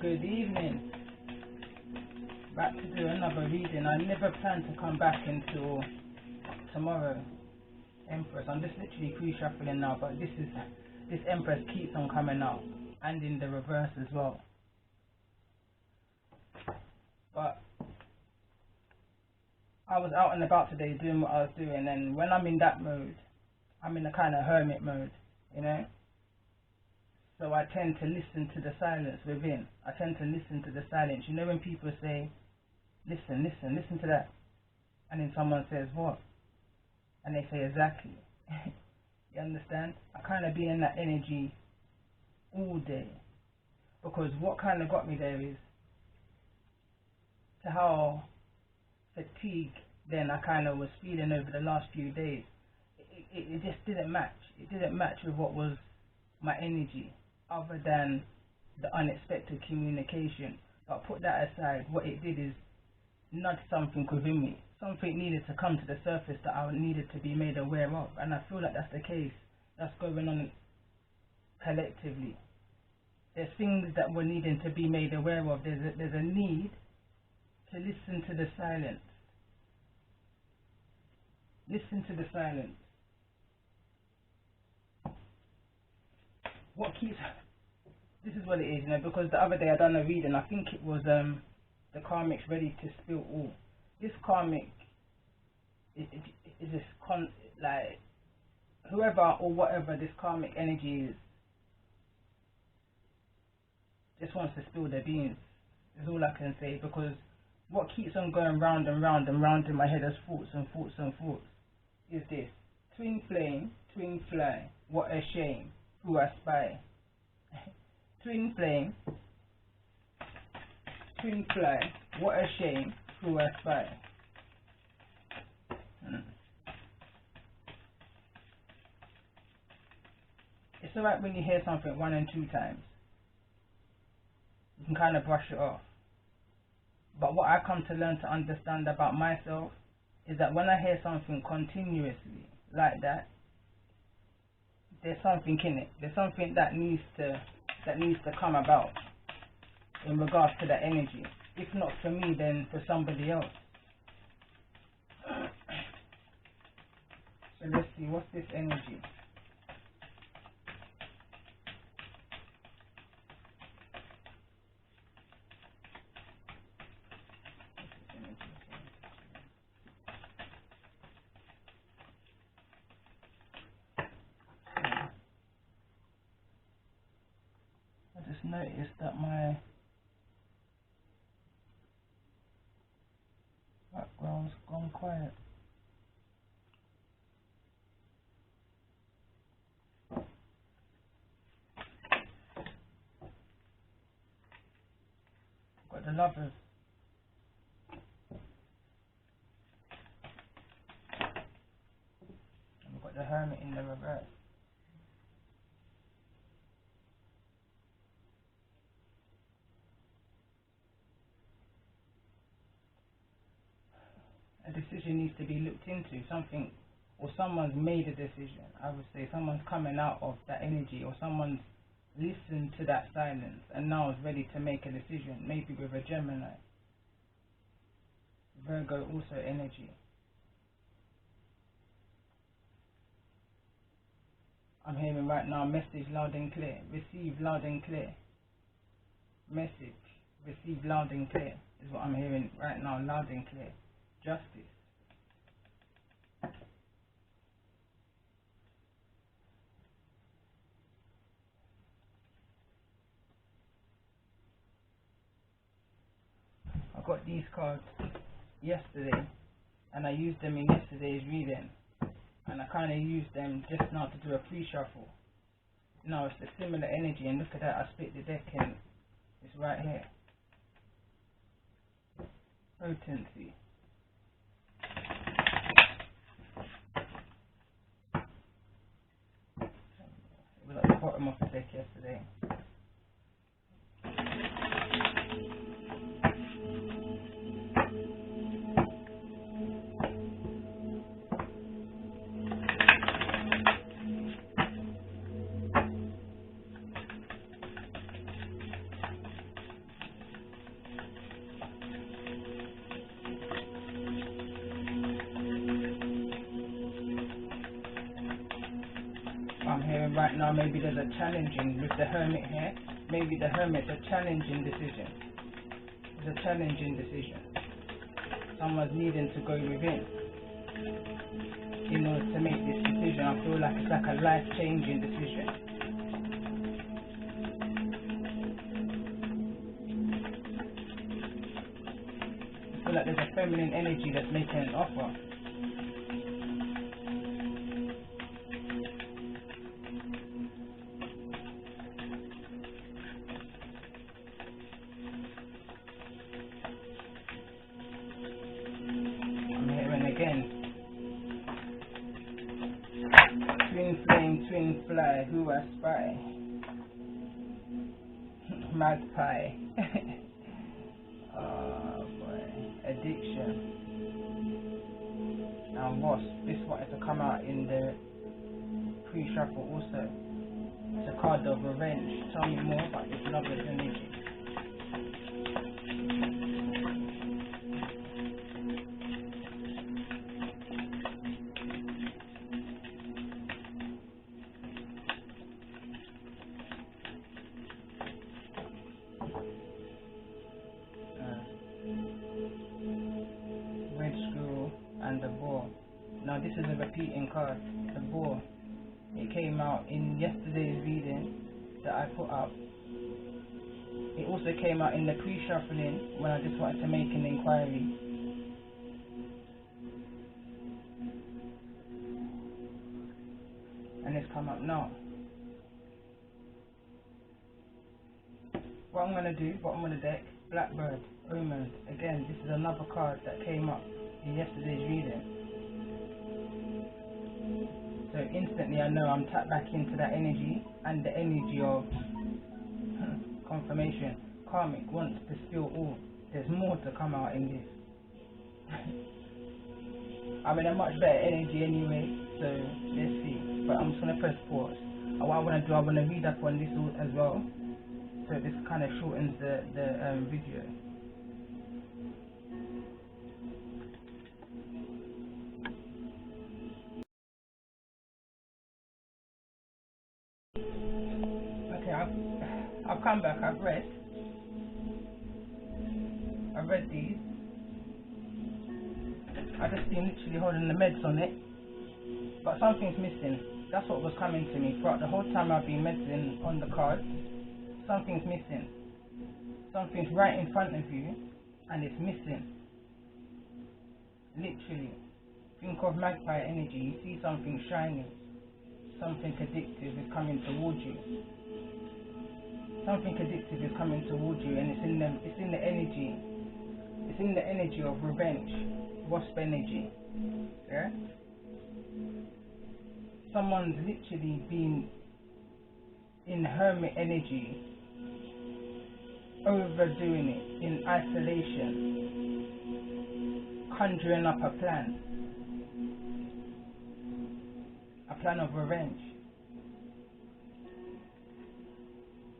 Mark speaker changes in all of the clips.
Speaker 1: Good evening. Back to do another reading. I never plan to come back until tomorrow, Empress. I'm just literally pre-shuffling now, but this Empress keeps on coming out, and in the reverse as well. But I was out and about today doing what I was doing, and when I'm in that mode, I'm in a kind of hermit mode, you know? So I tend to listen to the silence within. I tend to listen to the silence. You know when people say, listen to that. And then someone says, what? And they say, exactly. You understand? I kind of be in that energy all day. Because what kind of got me there is to how fatigued then I kind of was feeling over the last few days. It just didn't match. It didn't match with what was my energy, other than the unexpected communication. But put that aside, what it did is nudge something within me. Something needed to come to the surface that I needed to be made aware of, and I feel like that's the case. That's going on collectively. There's things that we're needing to be made aware of. There's a need to listen to the silence. Listen to the silence. What keeps... This is what it is, you know, because the other day I done a reading. I think it was the karmic's ready to spill all. This karmic is this like whoever or whatever this karmic energy is just wants to spill their beans. Is all I can say, because what keeps on going round and round and round in my head as thoughts and thoughts and thoughts is this: twin flame, twin fly, what a shame, who I spy. Twin flame, twin fly, what a shame, who I spy. It's alright when you hear something 1 and 2 times. You can kind of brush it off. But what I come to learn to understand about myself is that when I hear something continuously like that, there's something in it. There's something that needs to come about in regards to that energy. If not for me, then for somebody else. So let's see, what's this energy? I just noticed that my background's gone quiet. Got the Lovers. And we've got the Hermit in the reverse. A decision needs to be looked into. Something, or someone's made a decision. I would say someone's coming out of that energy, or someone's listened to that silence and now is ready to make a decision, maybe with a Gemini. Virgo also energy. I'm hearing right now, message loud and clear. Receive loud and clear. Message, receive loud and clear is what I'm hearing right now, loud and clear. Justice. I got these cards yesterday and I used them in yesterday's reading, and I kind of used them just now to do a pre-shuffle. Now it's a similar energy, and look at that, I split the deck and it's right here. Potency. It was at the bottom of the deck yesterday. right now, maybe there's a challenging with the Hermit here. Maybe the Hermit's a challenging decision. It's a challenging decision. Someone's needing to go within in order to make this decision. I feel like it's like a life-changing decision. I feel like there's a feminine energy that's making an offer. I'm hearing again. Twin flame, twin fly, who I spy. Magpie. Oh boy. Addiction. And wasp. This wanted to come out in the pre-shuffle also. It's a card of revenge. Tell me more about this lover's energy. Red screw and the boar. Now this is a repeating card. The boar. It came out in yesterday's reading that I put up. It also came out in the pre-shuffling when I just wanted to make an inquiry. And it's come up now. What I'm going to do, bottom of the deck, Blackbird, Omens. Again, this is another card that came up in yesterday's reading. So instantly I know I'm tapped back into that energy and the energy of confirmation. Karmic wants to spill all. There's more to come out in this. I'm in a much better energy anyway, so let's see. But I'm just going to press pause. And what I want to do, I want to read up on this as well. So this kind of shortens the video. Okay, I've come back. I've read these. I just been literally holding the meds on it, but something's missing. That's what was coming to me throughout the whole time I've been meddling on the cards. Something's missing. Something's right in front of you, and it's missing. Literally. Think of magpie energy. You see something shining. Something addictive is coming towards you. Something addictive is coming towards you, and it's in the energy. It's in the energy of revenge, wasp energy. Yeah. Someone's literally been in hermit energy, overdoing it, in isolation, conjuring up a plan of revenge.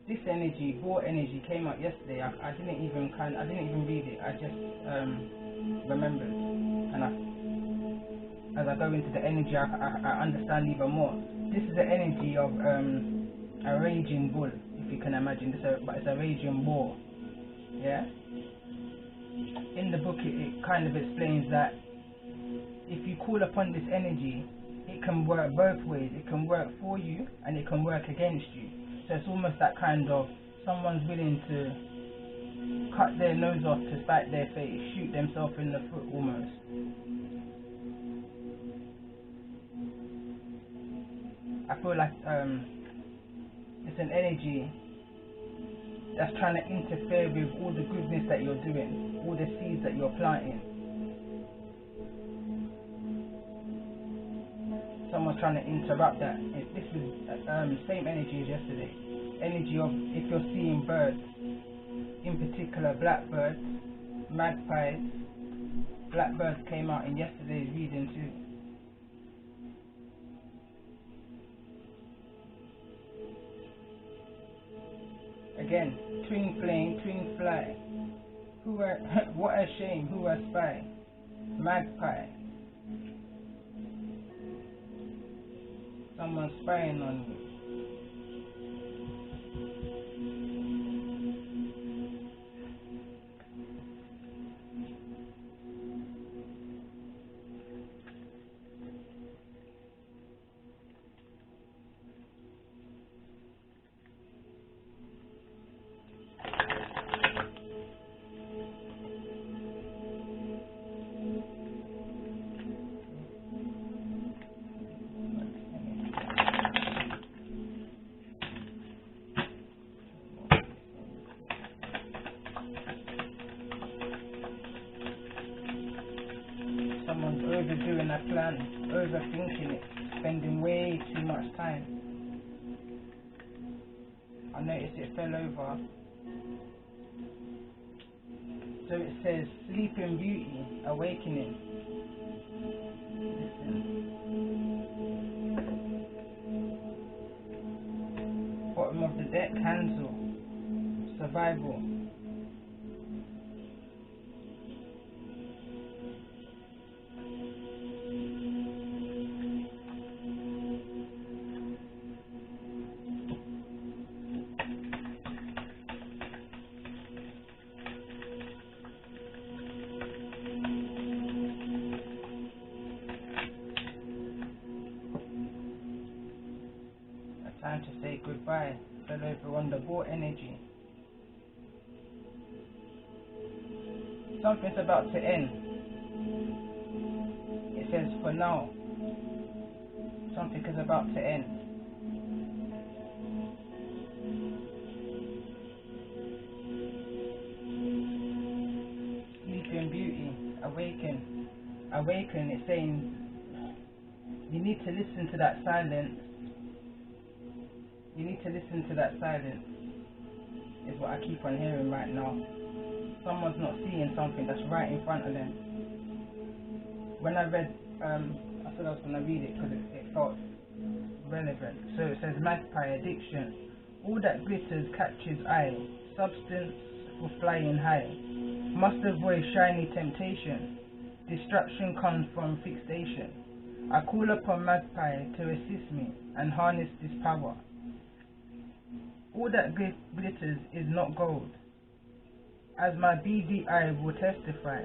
Speaker 1: This energy, boar energy, came out yesterday. I didn't even read it. I just remembered, and as I go into the energy, I understand even more. This is the energy of a raging bull, if you can imagine. But it's a raging boar. Yeah. In the book, it kind of explains that if you call upon this energy, it can work both ways. It can work for you, and it can work against you. So it's almost that kind of someone's willing to cut their nose off to spite their face, shoot themselves in the foot almost. I feel like it's an energy that's trying to interfere with all the goodness that you're doing, all the seeds that you're planting. Someone's trying to interrupt that. This is same energy as yesterday. Energy of, if you're seeing birds, in particular blackbirds, magpies. Blackbirds came out in yesterday's reading too. Again, twin flame, twin fly. What a shame, who a spy. Magpie. Someone's spying on you. than I planned, overthinking it, spending way too much time. I noticed it fell over. So it says, sleep in beauty, awakening. Listen. Bottom of the deck, cancel. Survival. Time to say goodbye. Fell over on the ball energy. Something's about to end. It says for now. Something is about to end. Sleep in beauty. Awaken. Awaken. It's saying you need to listen to that silence. You need to listen to that silence, is what I keep on hearing right now. Someone's not seeing something that's right in front of them. When I read, I said I was going to read it because it felt relevant. So it says, magpie addiction. All that glitters catches eye. Substance for flying high. Must avoid shiny temptation. Distraction comes from fixation. I call upon magpie to assist me and harness this power. All that glitters is not gold, as my beady eye will testify.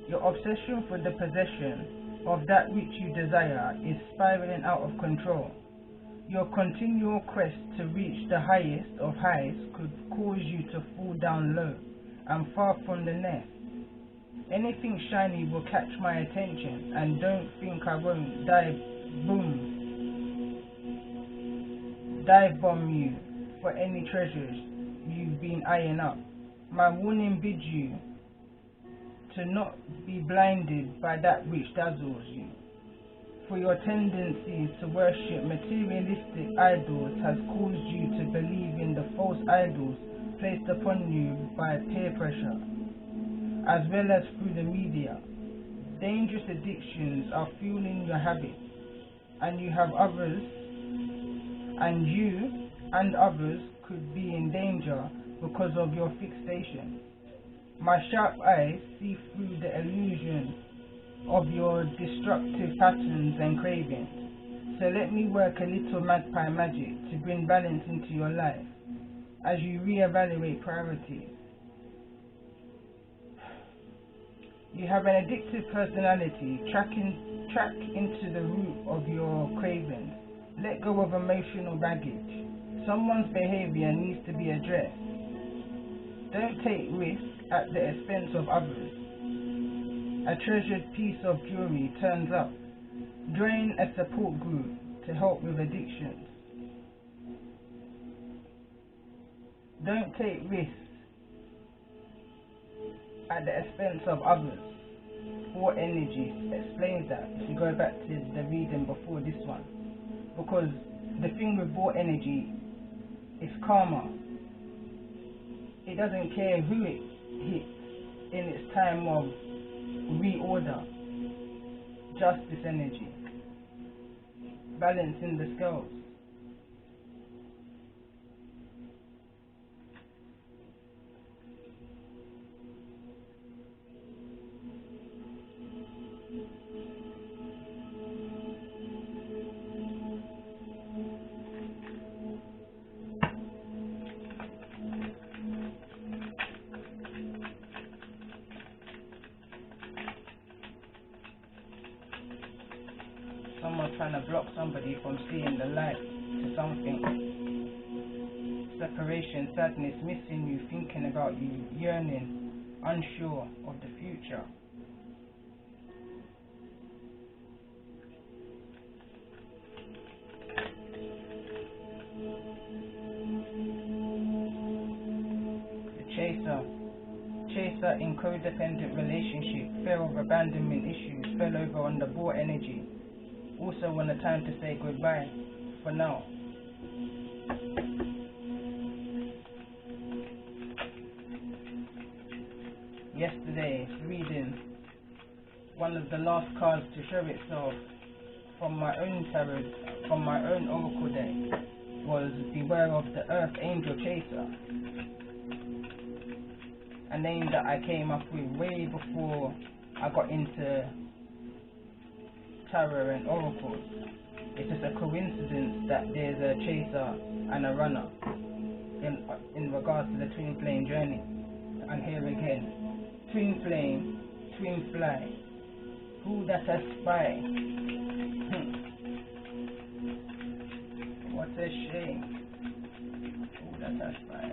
Speaker 1: Your obsession for the possession of that which you desire is spiraling out of control. Your continual quest to reach the highest of highs could cause you to fall down low and far from the nest. Anything shiny will catch my attention, and don't think I won't dive bomb you for any treasures you've been eyeing up. My warning bids you to not be blinded by that which dazzles you, for your tendencies to worship materialistic idols has caused you to believe in the false idols placed upon you by peer pressure, as well as through the media. Dangerous addictions are fueling your habits, and you and others could be in danger because of your fixation. My sharp eyes see through the illusion of your destructive patterns and cravings. So let me work a little magpie magic to bring balance into your life as you reevaluate priorities. You have an addictive personality. Track into the root of your cravings. Let go of emotional baggage. Someone's behavior needs to be addressed. Don't take risks at the expense of others. A treasured piece of jewelry turns up. Join a support group to help with addictions. Don't take risks at the expense of others. Or energy explains that if you go back to the reading before this one. Because the thing with raw energy is karma. It doesn't care who it hits in its time of reorder. Justice energy. Balancing the scales. Someone trying to block somebody from seeing the light to something. Separation, sadness, missing you, thinking about you, yearning, unsure of the future. The chaser chaser in codependent relationship, fear of abandonment issues, fell over on the ball energy. Also want a time to say goodbye for now. Yesterday's reading, one of the last cards to show itself from my own tarot, from my own oracle deck, was Beware of the Earth Angel Chaser. A name that I came up with way before I got into tarot and oracles. It's just a coincidence that there's a chaser and a runner in regards to the twin flame journey. And here again, twin flame, twin fly, who that a spy? What a shame. Who that a spy?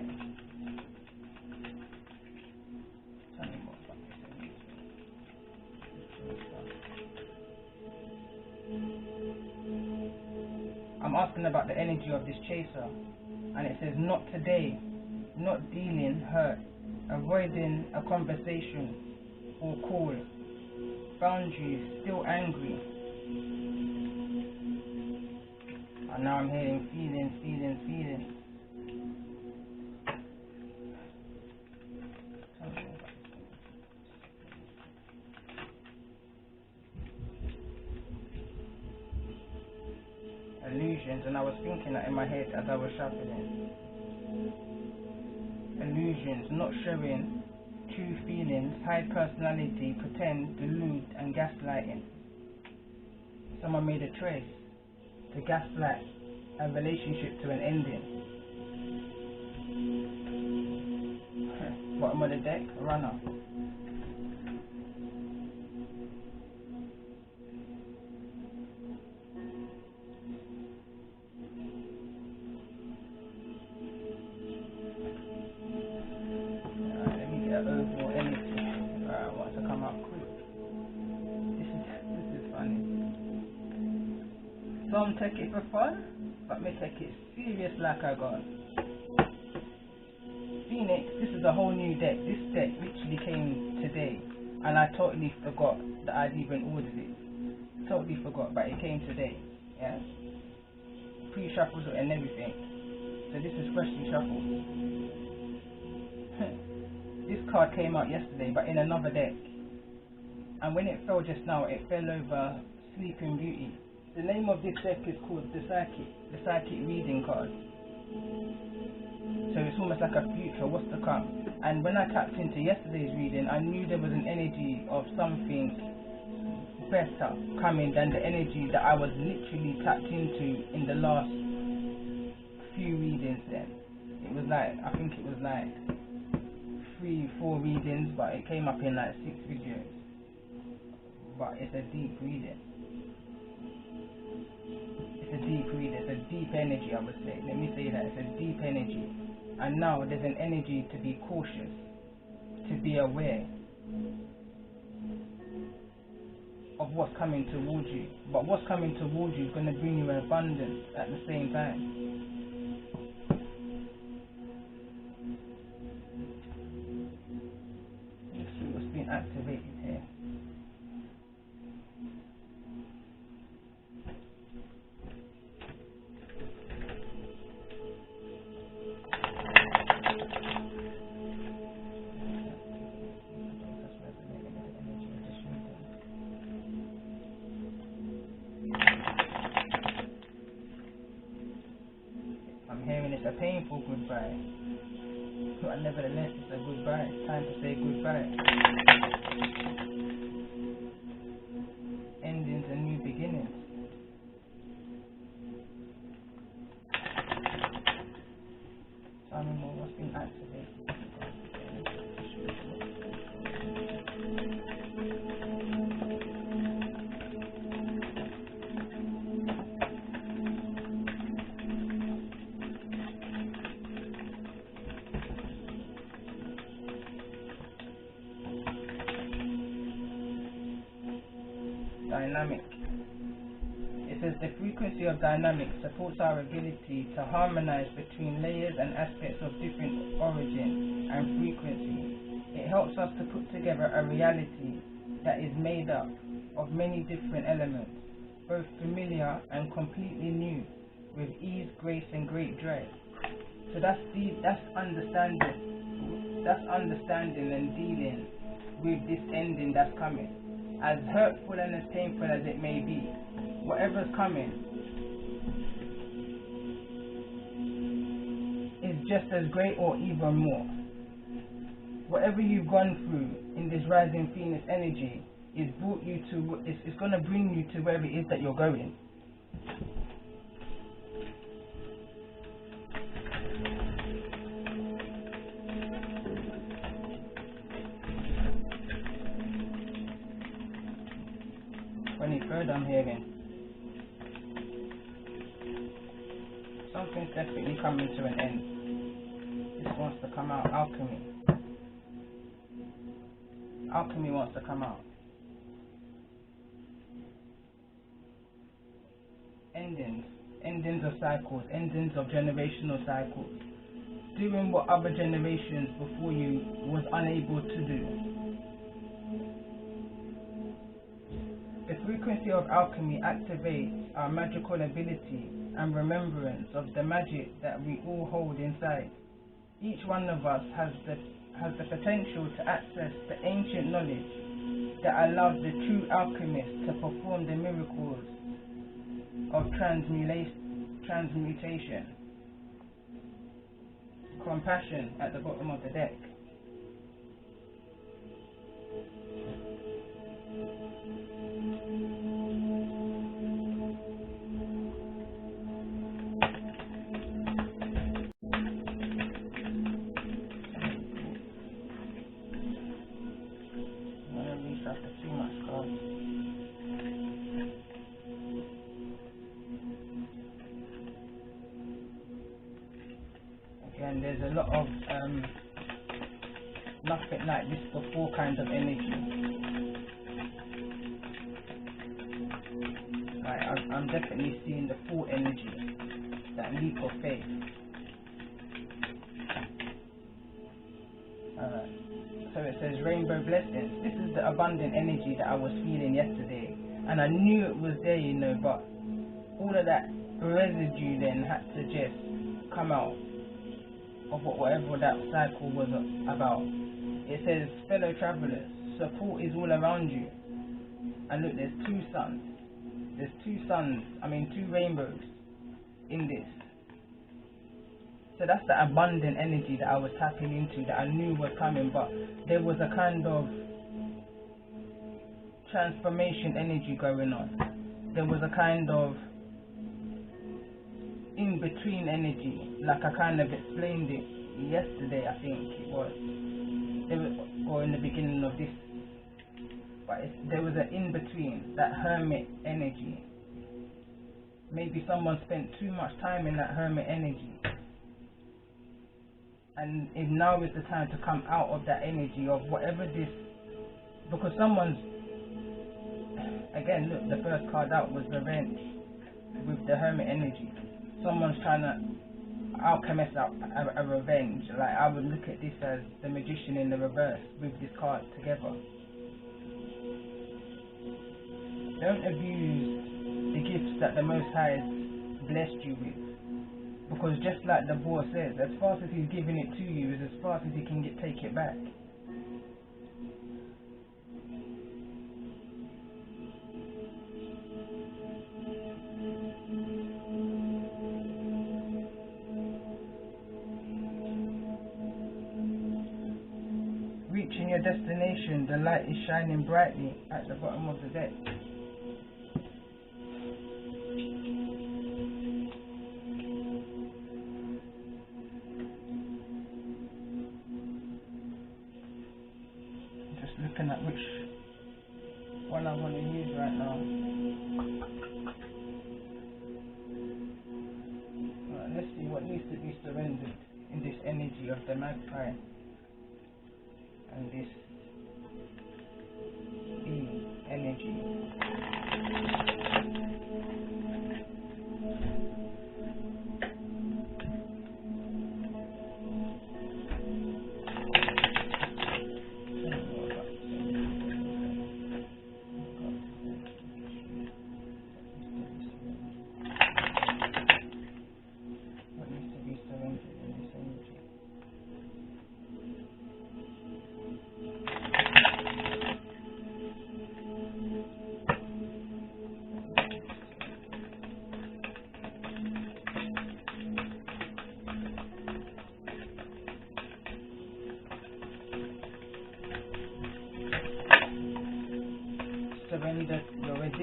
Speaker 1: Tell me more about this. I'm asking about the energy of this chaser, and it says not today, not dealing, hurt, avoiding a conversation or call, boundaries, still angry. And now I'm hearing feelings. Illusions, and I was thinking that in my head as I was shuffling. Illusions, not showing true feelings, hide personality, pretend, delude, and gaslighting. Someone made a choice to gaslight a relationship to an ending. Bottom of the deck, runner. Let me get overall energy. I want to come out quick. This is funny. Some take it for fun, but me take it serious like I got. Phoenix, this is a whole new deck. This deck literally came today, and I totally forgot that I'd even ordered it. Totally forgot, but it came today. Yeah, pre-shuffled and everything. So this is freshly shuffled. This card came out yesterday, but in another deck. And when it fell just now, it fell over Sleeping Beauty. The name of this deck is called the Psychic Reading card. So it's almost like a future, what's to come. And when I tapped into yesterday's reading, I knew there was an energy of something better coming than the energy that I was literally tapped into in the last few readings then. It was like, I think it was like 3-4 readings, but it came up in like 6 videos. But it's a deep reading. It's a deep reading, it's a deep energy, I would say. Let me say that, it's a deep energy. And now there's an energy to be cautious, to be aware of what's coming towards you. But what's coming towards you is going to bring you abundance at the same time. Let's see what's been activated here. It's a painful goodbye, but nevertheless it's a goodbye. It's time to say goodbye. Endings and new beginnings. Tell me more, what's been activated? Dynamic. It says the frequency of dynamic supports our ability to harmonize between layers and aspects of different origin and frequency. It helps us to put together a reality that is made up of many different elements, both familiar and completely new, with ease, grace, and great dread. So that's understanding and dealing with this ending that's coming. As hurtful and as painful as it may be, whatever's coming is just as great or even more. Whatever you've gone through in this rising Phoenix energy is brought you to, it's going to bring you to where it is that you're going. Third, I'm hearing something's definitely coming to an end. This wants to come out. Alchemy wants to come out. Endings of cycles, endings of generational cycles, doing what other generations before you was unable to do. The frequency of alchemy activates our magical ability and remembrance of the magic that we all hold inside. Each one of us has the potential to access the ancient knowledge that allowed the true alchemist to perform the miracles of transmutation. Compassion at the bottom of the deck. Again, there's a lot of nothing like this before kind of energy. I'm definitely seeing the full energy, that leap of faith. So it says rainbow blessings. This is the abundant energy that I was feeling yesterday, and I knew it was there, you know, but all of that residue then had to just come out of whatever that cycle was about. It says, fellow travelers, support is all around you. And look, there's two suns. There's two rainbows in this. So that's the abundant energy that I was tapping into, that I knew was coming, but there was a kind of transformation energy going on. There was a kind of in-between energy, like I kind of explained it yesterday, I think it was, or in the beginning of this, but there was an in-between, that hermit energy. Maybe someone spent too much time in that hermit energy, and if now is the time to come out of that energy of whatever this, because someone's, again, look, the first card out was revenge with the hermit energy. Someone's trying to alchemist out a revenge. Like, I would look at this as the magician in the reverse with this card together. Don't abuse the gifts that the Most High has blessed you with, because just like the boy says, as fast as he's giving it to you is as fast as he can take it back. Reaching your destination, the light is shining brightly at the bottom of the deck. Just looking at which one I want to use right now. Right, let's see what needs to be surrendered in this energy of the magpie. And this energy.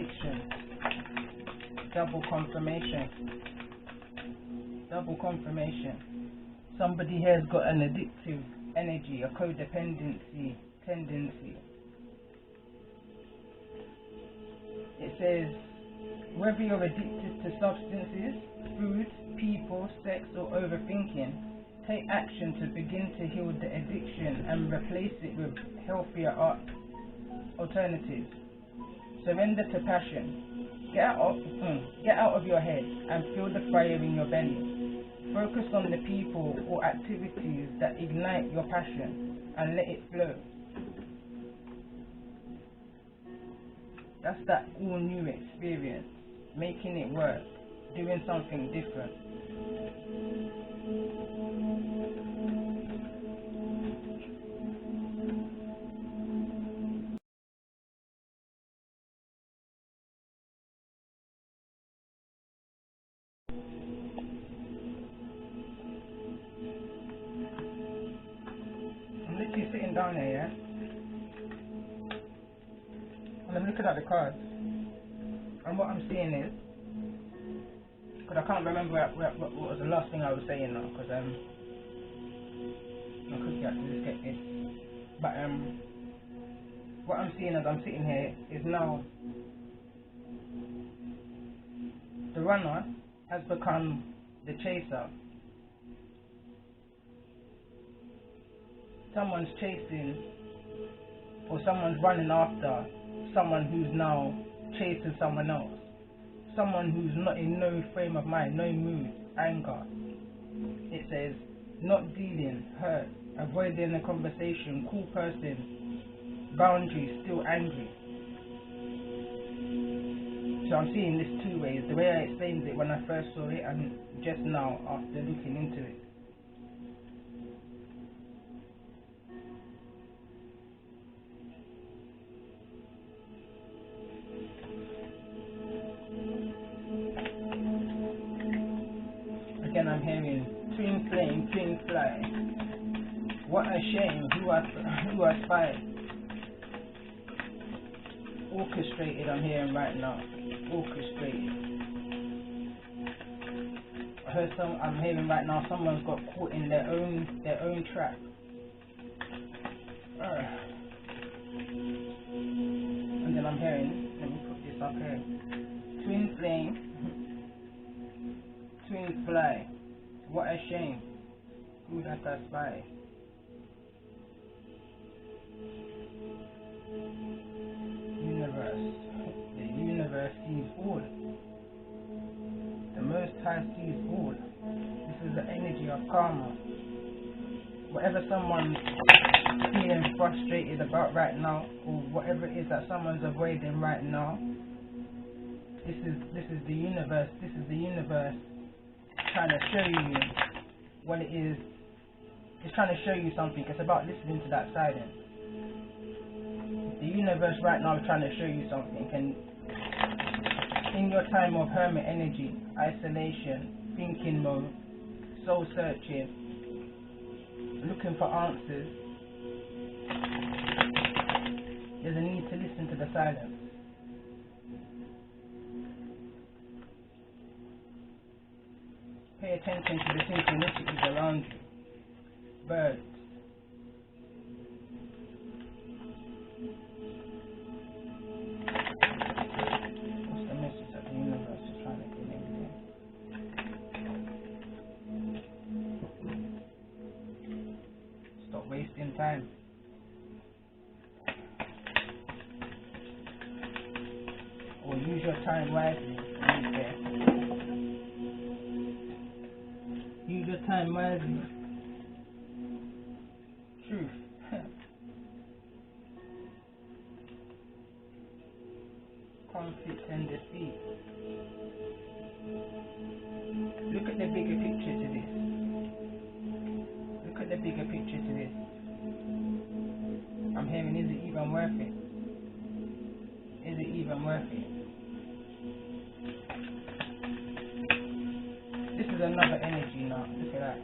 Speaker 1: addiction. Double confirmation. Double confirmation. Somebody here has got an addictive energy, a codependency tendency. It says, whether you're addicted to substances, food, people, sex, or overthinking, take action to begin to heal the addiction and replace it with healthier alternatives. Surrender to passion. Get out of your head and feel the fire in your belly. Focus on the people or activities that ignite your passion and let it flow. That's that all new experience, making it work, doing something different. I'm literally sitting down there, yeah? And I'm looking at the cards. And what I'm seeing is, because I can't remember what was the last thing I was saying now, because I could just get this. But what I'm seeing as I'm sitting here is now the runner has become the chaser. Someone's chasing, or someone's running after someone who's now chasing someone else. Someone who's not in no frame of mind, no mood, anger. It says, not dealing, hurt, avoiding a conversation, cool person, boundaries, still angry. So I'm seeing this two ways. The way I explained it when I first saw it and just now after looking into it. Again, I'm hearing twin flame, twin fly. What a shame, who are spied. Orchestrated, I'm hearing right now. Orchestrated. I'm hearing right now someone's got caught in their own trap. And then I'm hearing, let me put this up here. Twin flame. Twin fly. What a shame. Who that I spy? Universe. The universe sees all. The Most High sees all. This is the energy of karma. Whatever someone's feeling frustrated about right now, or whatever it is that someone's avoiding right now, this is the universe. This is the universe trying to show you what it is. It's trying to show you something. It's about listening to that silence. The universe right now is trying to show you something. And in your time of hermit energy, isolation, thinking mode, soul searching, looking for answers, there's a need to listen to the silence. Pay attention to the synchronicities around you. Birds. What's the message that the universe is trying to communicate? Stop wasting time. Or use your time wisely. Use your time wisely. Truth. Conflict and defeat. Look at the bigger picture to this. Look at the bigger picture to this. I'm hearing, is it even worth it? Is it even worth it? This is another energy now. Look at that.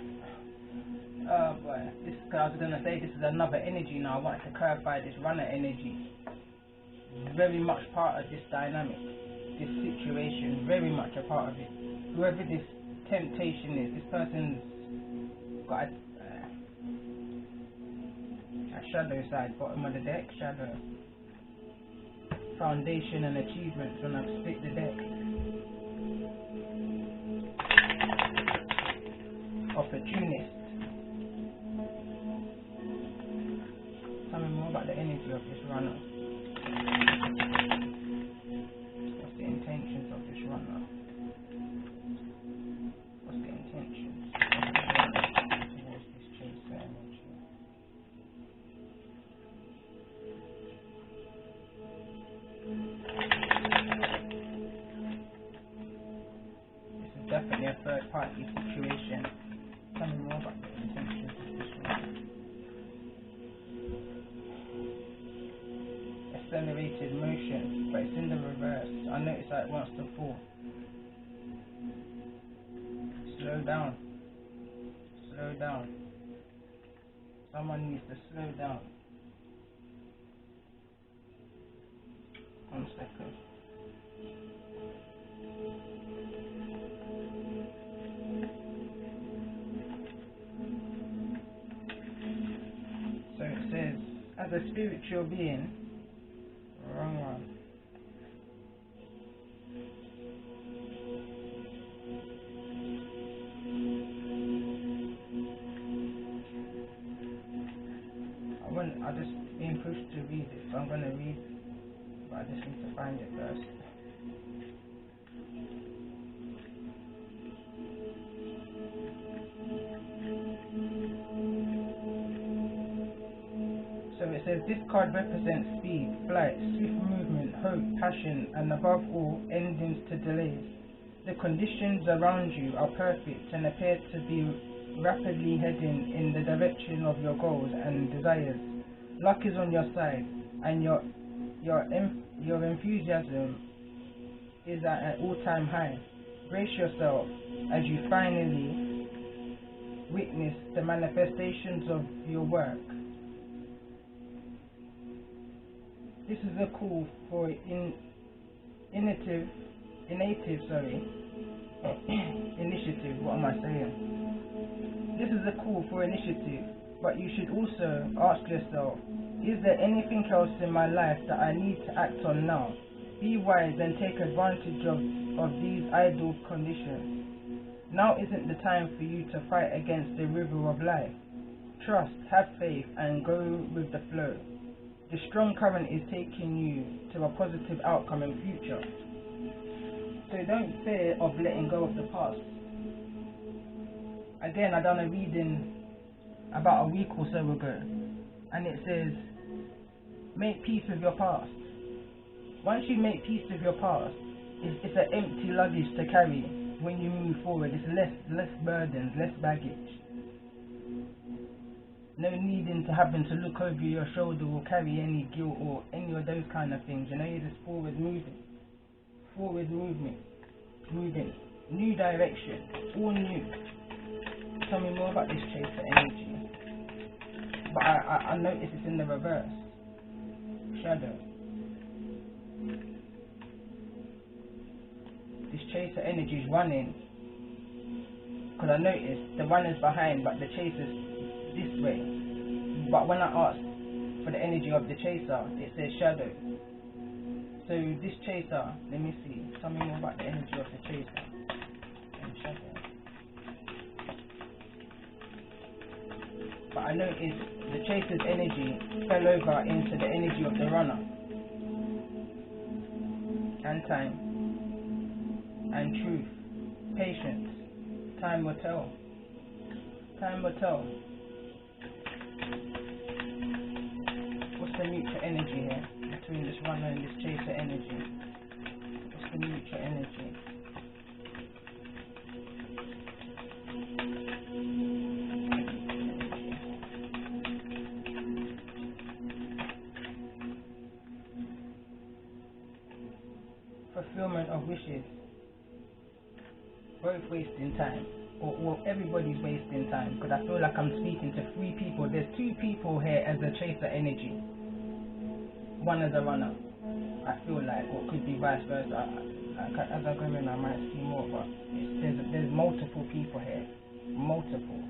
Speaker 1: Oh boy. I was going to say this is another energy now. I wanted to clarify this runner energy. very much part of this dynamic, this situation, very much a part of it. Whoever this temptation is, this person's got a shadow side, bottom of the deck, shadow, foundation and achievements when I've split the deck, opportunist. Tell me more about the energy of this runner. What's the intentions of this runner? What's the intentions towards this chaser energy? This is definitely a third party situation. Tell me more about the intentions of this runner. Accelerated motion, but it's in the reverse. I notice that it wants to fall. Slow down. Slow down. Someone needs to slow down. 1 second. So it says, as a spiritual being, wrong one. I just being pushed to read it, so I'm going to read, but I just need to find it first. So it says, this card represents speed, flight, swift movement, hope, passion, and above all, endings to delays. The conditions around you are perfect and appear to be rapidly heading in the direction of your goals and desires. Luck is on your side, and your enthusiasm is at an all-time high. Brace yourself as you finally witness the manifestations of your work. This is a call for initiative. What am I saying? This is a call for initiative, but you should also ask yourself, is there anything else in my life that I need to act on now? Be wise and take advantage of these idle conditions. Now isn't the time for you to fight against the river of life. Trust, have faith, and go with the flow. The strong current is taking you to a positive outcome and future. So don't fear of letting go of the past. Again, I done a reading about a week or so ago, and it says, make peace with your past. Once you make peace with your past, it's an empty luggage to carry when you move forward. It's less burdens, less baggage. No needing to having to look over your shoulder or carry any guilt or any of those kind of things. You know, you're just forward moving, new direction, all new. Tell me more about this chaser energy. But I notice it's in the reverse. Shadow. This chaser energy is running, because I noticed the runner's behind, but the chaser's this way. But when I asked for the energy of the chaser, it says shadow. So this chaser, let me see. Tell me more about the energy of the chaser and shadow. But I noticed the chaser's energy fell over into the energy of the runner. And time. And truth. Patience. Time will tell. Time will tell. What's the mutual energy here between this runner and this chaser energy? What's the mutual energy? Fulfillment of wishes. Both wasting time. Or everybody's wasting time, because I feel like I'm speaking to 3 people. There's 2 people here as a chaser energy, 1 as a runner. I feel like, or could be vice versa. As I go in, I might see more, but there's multiple people here, multiple,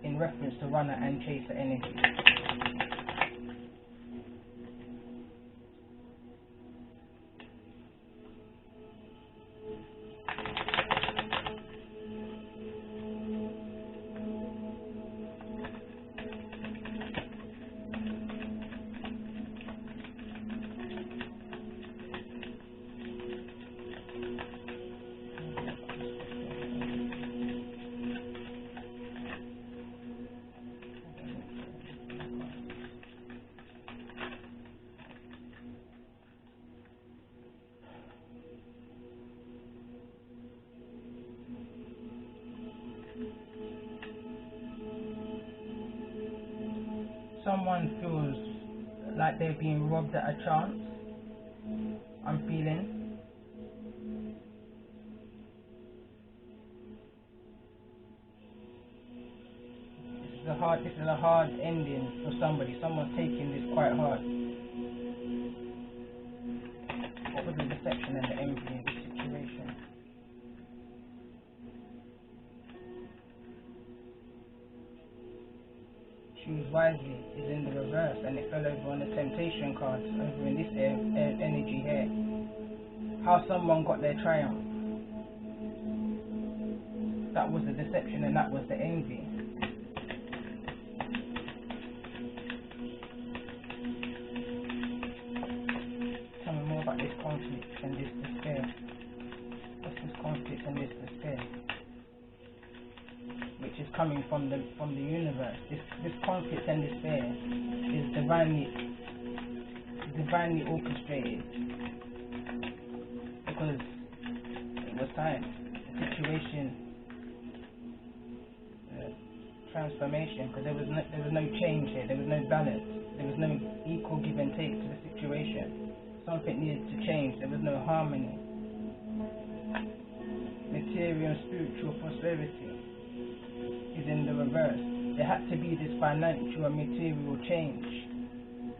Speaker 1: in reference to runner and chaser energy. Someone feels like they're being robbed at a chance. I'm feeling. This is a hard ending for somebody. Someone's taking this quite hard. What was the deception and the envy in this situation? Choose wisely is in the reverse, and it fell over on the temptation cards over in this energy here. How someone got their triumph. That was the deception and that was the envy. Tell me more about this conflict and this despair. What's this conflict and this despair? Which is coming from the universe. This conflict and despair is divinely orchestrated, because it was time. The situation, transformation, because there was no change here. There was no balance. There was no equal give and take to the situation. Something needed to change. There was no harmony. Material and spiritual prosperity is in the reverse. There had to be this financial and material change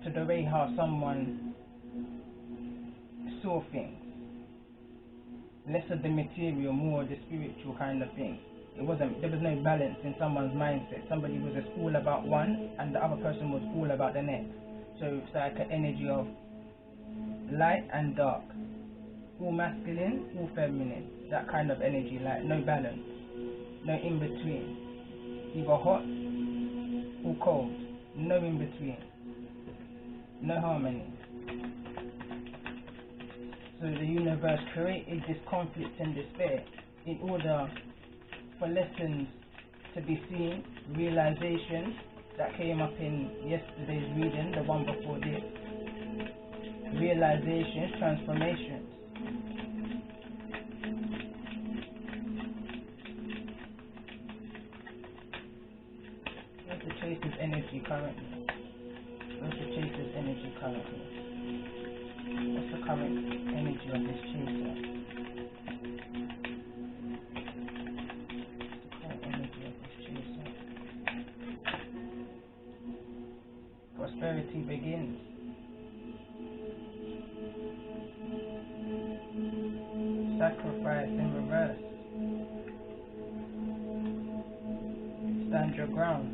Speaker 1: to the way how someone saw things. Less of the material, more of the spiritual kind of thing. There was no balance in someone's mindset. Somebody was just all about one and the other person was all about the next. So it's like an energy of light and dark. All masculine, all feminine. That kind of energy, like no balance. No in between. Either hot or cold, no in between, no harmony. So the universe created this conflict and despair in order for lessons to be seen, realizations that came up in yesterday's reading, the one before this, realizations, transformations. The chaser's energy currently. What's the chaser's energy currently? What's the current energy of this chaser? What's the current energy of this chaser? Prosperity begins. Sacrifice in reverse. Stand your ground.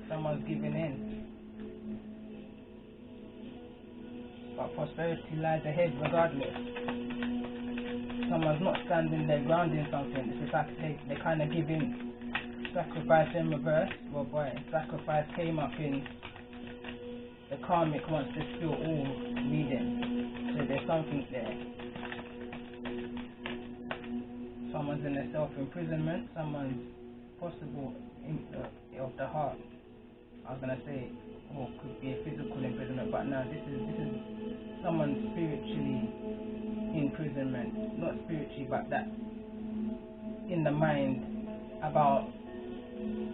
Speaker 1: Someone's giving in. But prosperity lies ahead regardless. Someone's not standing their ground in something. It's just like they kind of give in. Sacrifice in reverse. Well, boy, sacrifice came up in the karmic wants to spill all reading. So there's something there. Someone's in a self-imprisonment. Someone's possible of the heart. I was gonna say, or could be a physical imprisonment, but no, this is someone spiritually imprisonment, not spiritually, but that in the mind about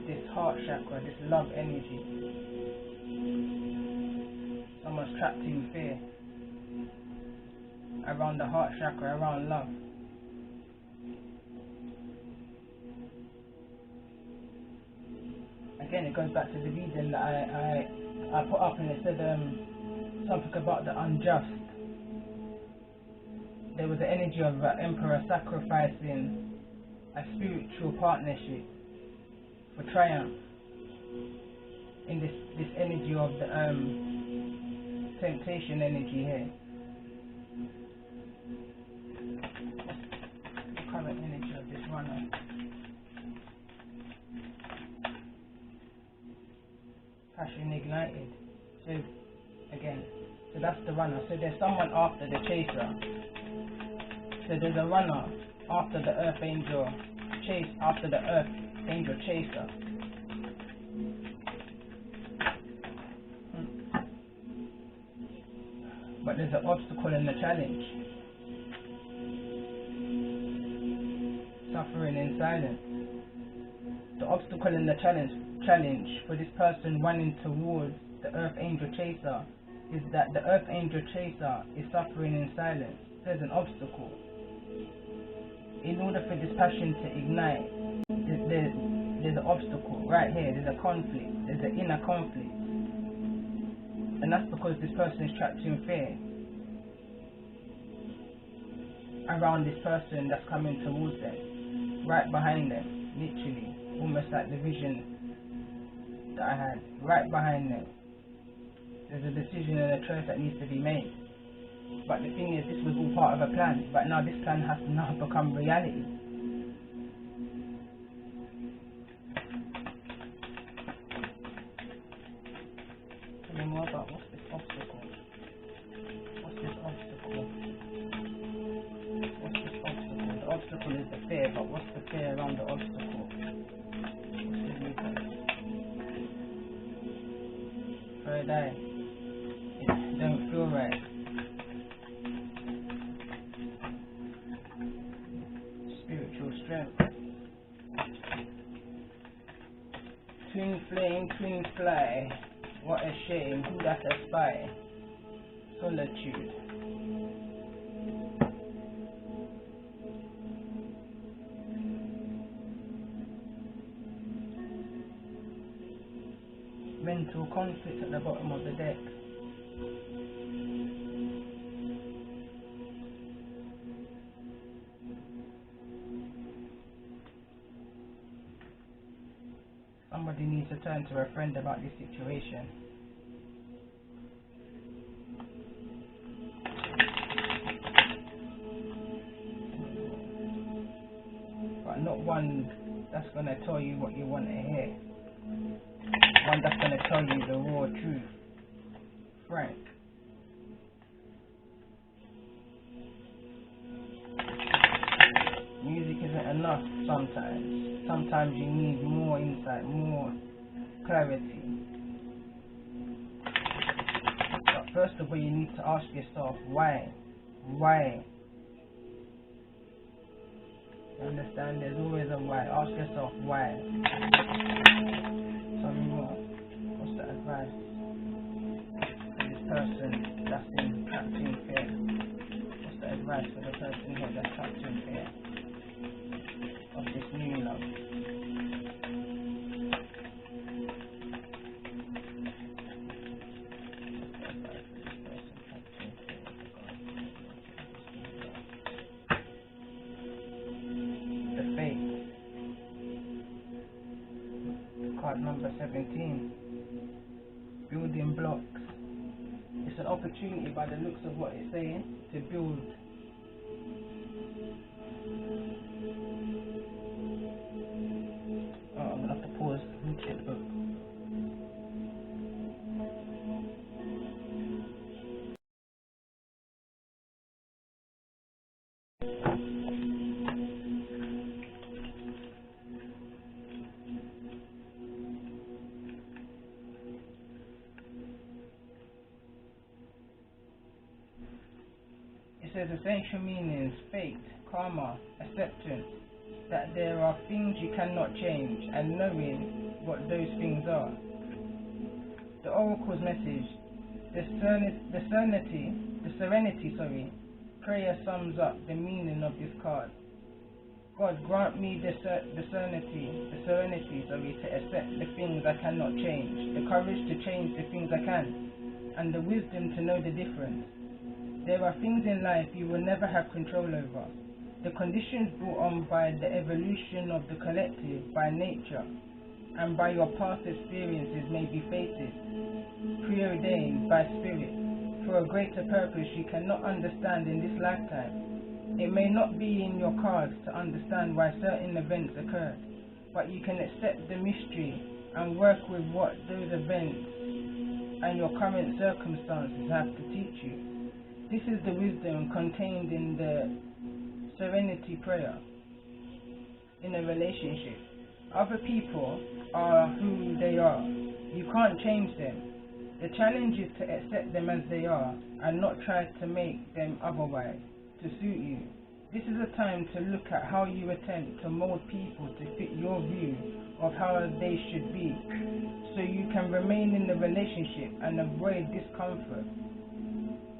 Speaker 1: this heart chakra, this love energy. Someone's trapped in fear around the heart chakra, around love. Again, it goes back to the reading that I put up, and it said something about the unjust. there was the energy of an emperor sacrificing a spiritual partnership for triumph in this energy of the temptation energy here. The current energy of this runner. Passion ignited. So again, so that's the runner. So there's someone after the chaser. So there's a runner after the earth angel after the earth angel chaser. But there's an obstacle in the challenge. Suffering in silence. The obstacle in the challenge for this person running towards the earth angel chaser is that the earth angel chaser is suffering in silence. There's an obstacle. In order for this passion to ignite, there's an obstacle right here. There's a conflict. There's an inner conflict. And that's because this person is trapped in fear around this person that's coming towards them, right behind them, literally, almost like the vision that I had, right behind them. There's a decision and a choice that needs to be made. But the thing is, this was all part of a plan, but now this plan has to now become reality. Tell me more about what's this obstacle? What's this obstacle? What's this obstacle? The obstacle is the fear, but what's the fear around the obstacle? What's the reason? Third eye. It don't feel right. Spiritual strength. Twin flame, twin fly. What a shame, who that a spy? Solitude. Mental conflict at the bottom of the deck. Somebody needs to turn to a friend about this situation. But not one that's going to tell you what you want to hear. One that's going to tell you the raw truth. Frank. Music isn't enough sometimes. Sometimes you need more insight, more clarity. But first of all, you need to ask yourself, why? Why? You understand? There's always a why. Ask yourself, why? Tell me more. What's the advice for this person that's trapped in fear? What's the advice for the person here that's trapped in fear of this new love? The faith. Card number 17. Building blocks. It's an opportunity by the looks of what it's saying to build. I'm going to have to pause and check the book. It says essential meanings: fate, karma, acceptance, that there are things you cannot change, and knowing what those things are. The oracle's message: the serenity, prayer sums up the meaning of this card. God, grant me the serenity, to accept the things I cannot change, the courage to change the things I can, and the wisdom to know the difference. There are things in life you will never have control over. The conditions brought on by the evolution of the collective, by nature, and by your past experiences may be fated, preordained by spirit, for a greater purpose you cannot understand in this lifetime. It may not be in your cards to understand why certain events occurred, but you can accept the mystery and work with what those events and your current circumstances have to teach you. This is the wisdom contained in the serenity prayer. In a relationship, other people are who they are. You can't change them. The challenge is to accept them as they are and not try to make them otherwise to suit you. This is a time to look at how you attempt to mold people to fit your view of how they should be, so you can remain in the relationship and avoid discomfort.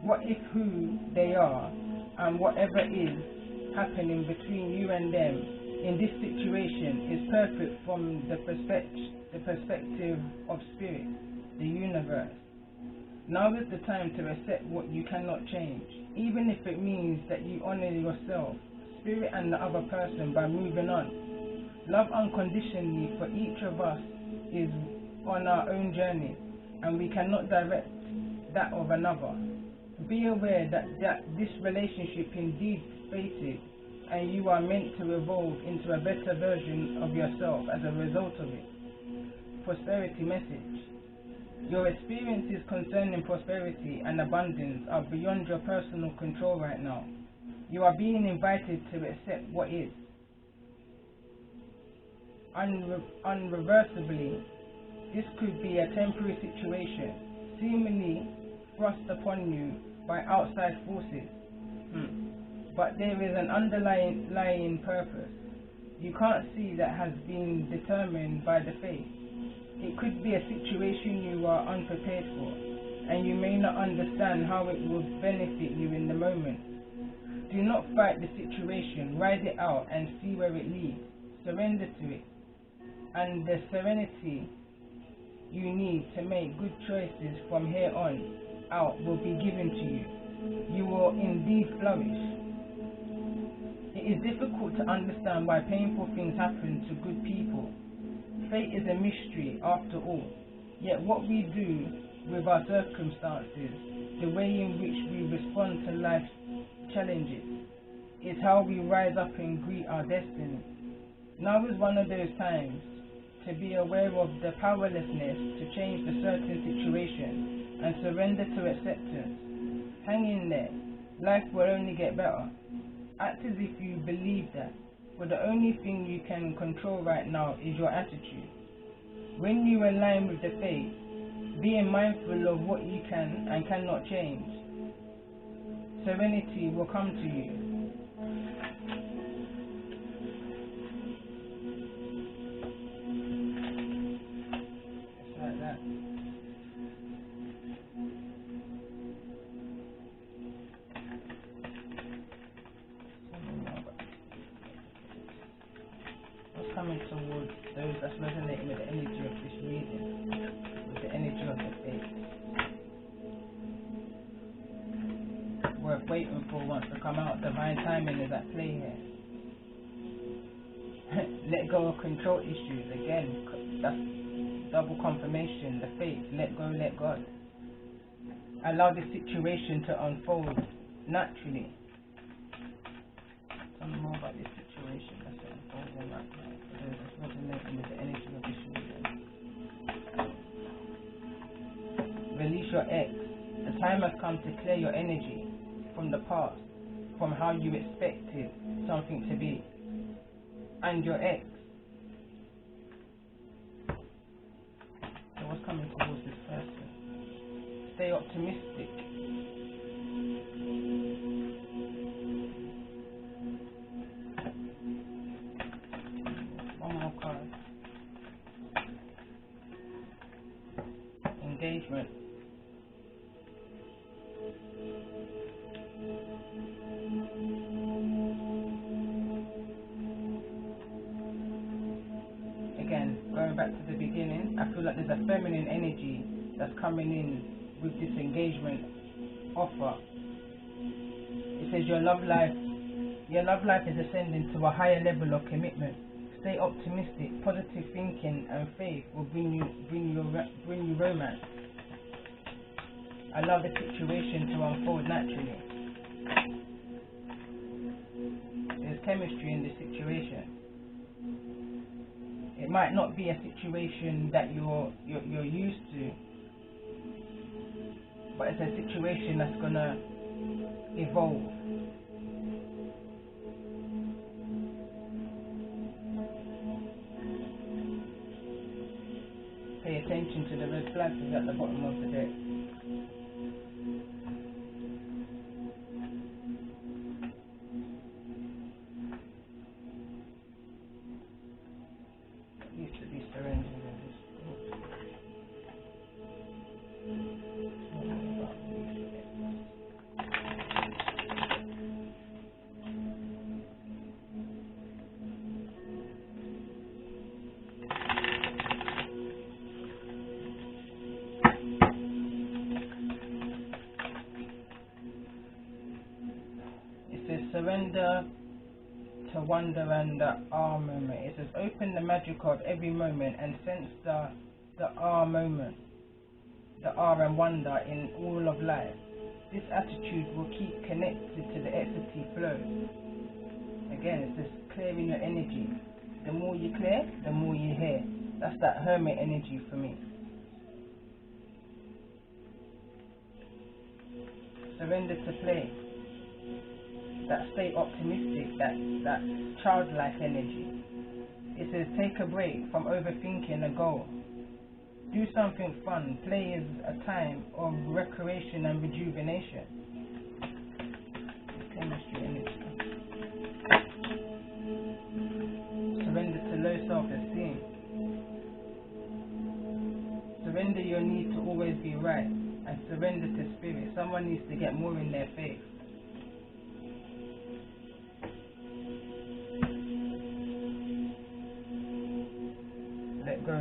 Speaker 1: What if who they are and whatever is happening between you and them in this situation is perfect from the perspective of spirit, the universe? Now is the time to accept what you cannot change, even if it means that you honor yourself, spirit, and the other person by moving on. Love unconditionally for each of us is on our own journey, and we cannot direct that of another. Be aware that this relationship indeed fated, and you are meant to evolve into a better version of yourself as a result of it. Prosperity message. Your experiences concerning prosperity and abundance are beyond your personal control right now. You are being invited to accept what is. Unreversibly, this could be a temporary situation, seemingly thrust upon you by outside forces. But there is an underlying purpose you can't see that has been determined by the faith. It could be a situation you are unprepared for, and you may not understand how it will benefit you in the moment. Do not fight the situation, ride it out and see where it leads. Surrender to it, and the serenity you need to make good choices from here on out will be given to you. You will indeed flourish. It is difficult to understand why painful things happen to good people. Fate is a mystery after all, yet what we do with our circumstances, the way in which we respond to life's challenges, is how we rise up and greet our destiny. Now is one of those times to be aware of the powerlessness to change the certain situation and surrender to acceptance. Hang in there, life will only get better. Act as if you believe that. For the only thing you can control right now is your attitude. When you align with the faith, being mindful of what you can and cannot change, serenity will come to you. Just like that. Coming towards those that's resonating with the energy of this reading, with the energy of the faith. Worth waiting for wants to come out. Divine timing is at play here. Let go of control issues. Again, that's double confirmation. The faith. Let go, let God. Allow the situation to unfold naturally. Tell me more about this situation that's unfolding right now. Resonating with the energy of this reading. Release your ex. The time has come to clear your energy from the past, from how you expected something to be, and your ex. So what's coming towards this person? Stay optimistic. Engagement. Again, going back to the beginning, I feel like there's a feminine energy that's coming in with this engagement offer. It says your love life is ascending to a higher level of commitment. Stay optimistic. Positive thinking and faith will bring you romance. Allow the situation to unfold naturally. There's chemistry in this situation. It might not be a situation that you're used to, but it's a situation that's gonna evolve. Pay attention to the red flags at the bottom of the deck. It used to be surrendering in this book. Surrender to wonder and the R moment. It says open the magic of every moment and sense the R moment, the R and wonder in all of life. This attitude will keep connected to the ecstasy flow. Again, it says clearing your energy. The more you clear, the more you hear. That's that hermit energy for me. Surrender to play. That stay optimistic, that childlike energy. It says take a break from overthinking a goal. Do something fun. Play is a time of recreation and rejuvenation. Chemistry energy. Surrender to low self-esteem. Surrender your need to always be right, and surrender to spirit. Someone needs to get more in their faith.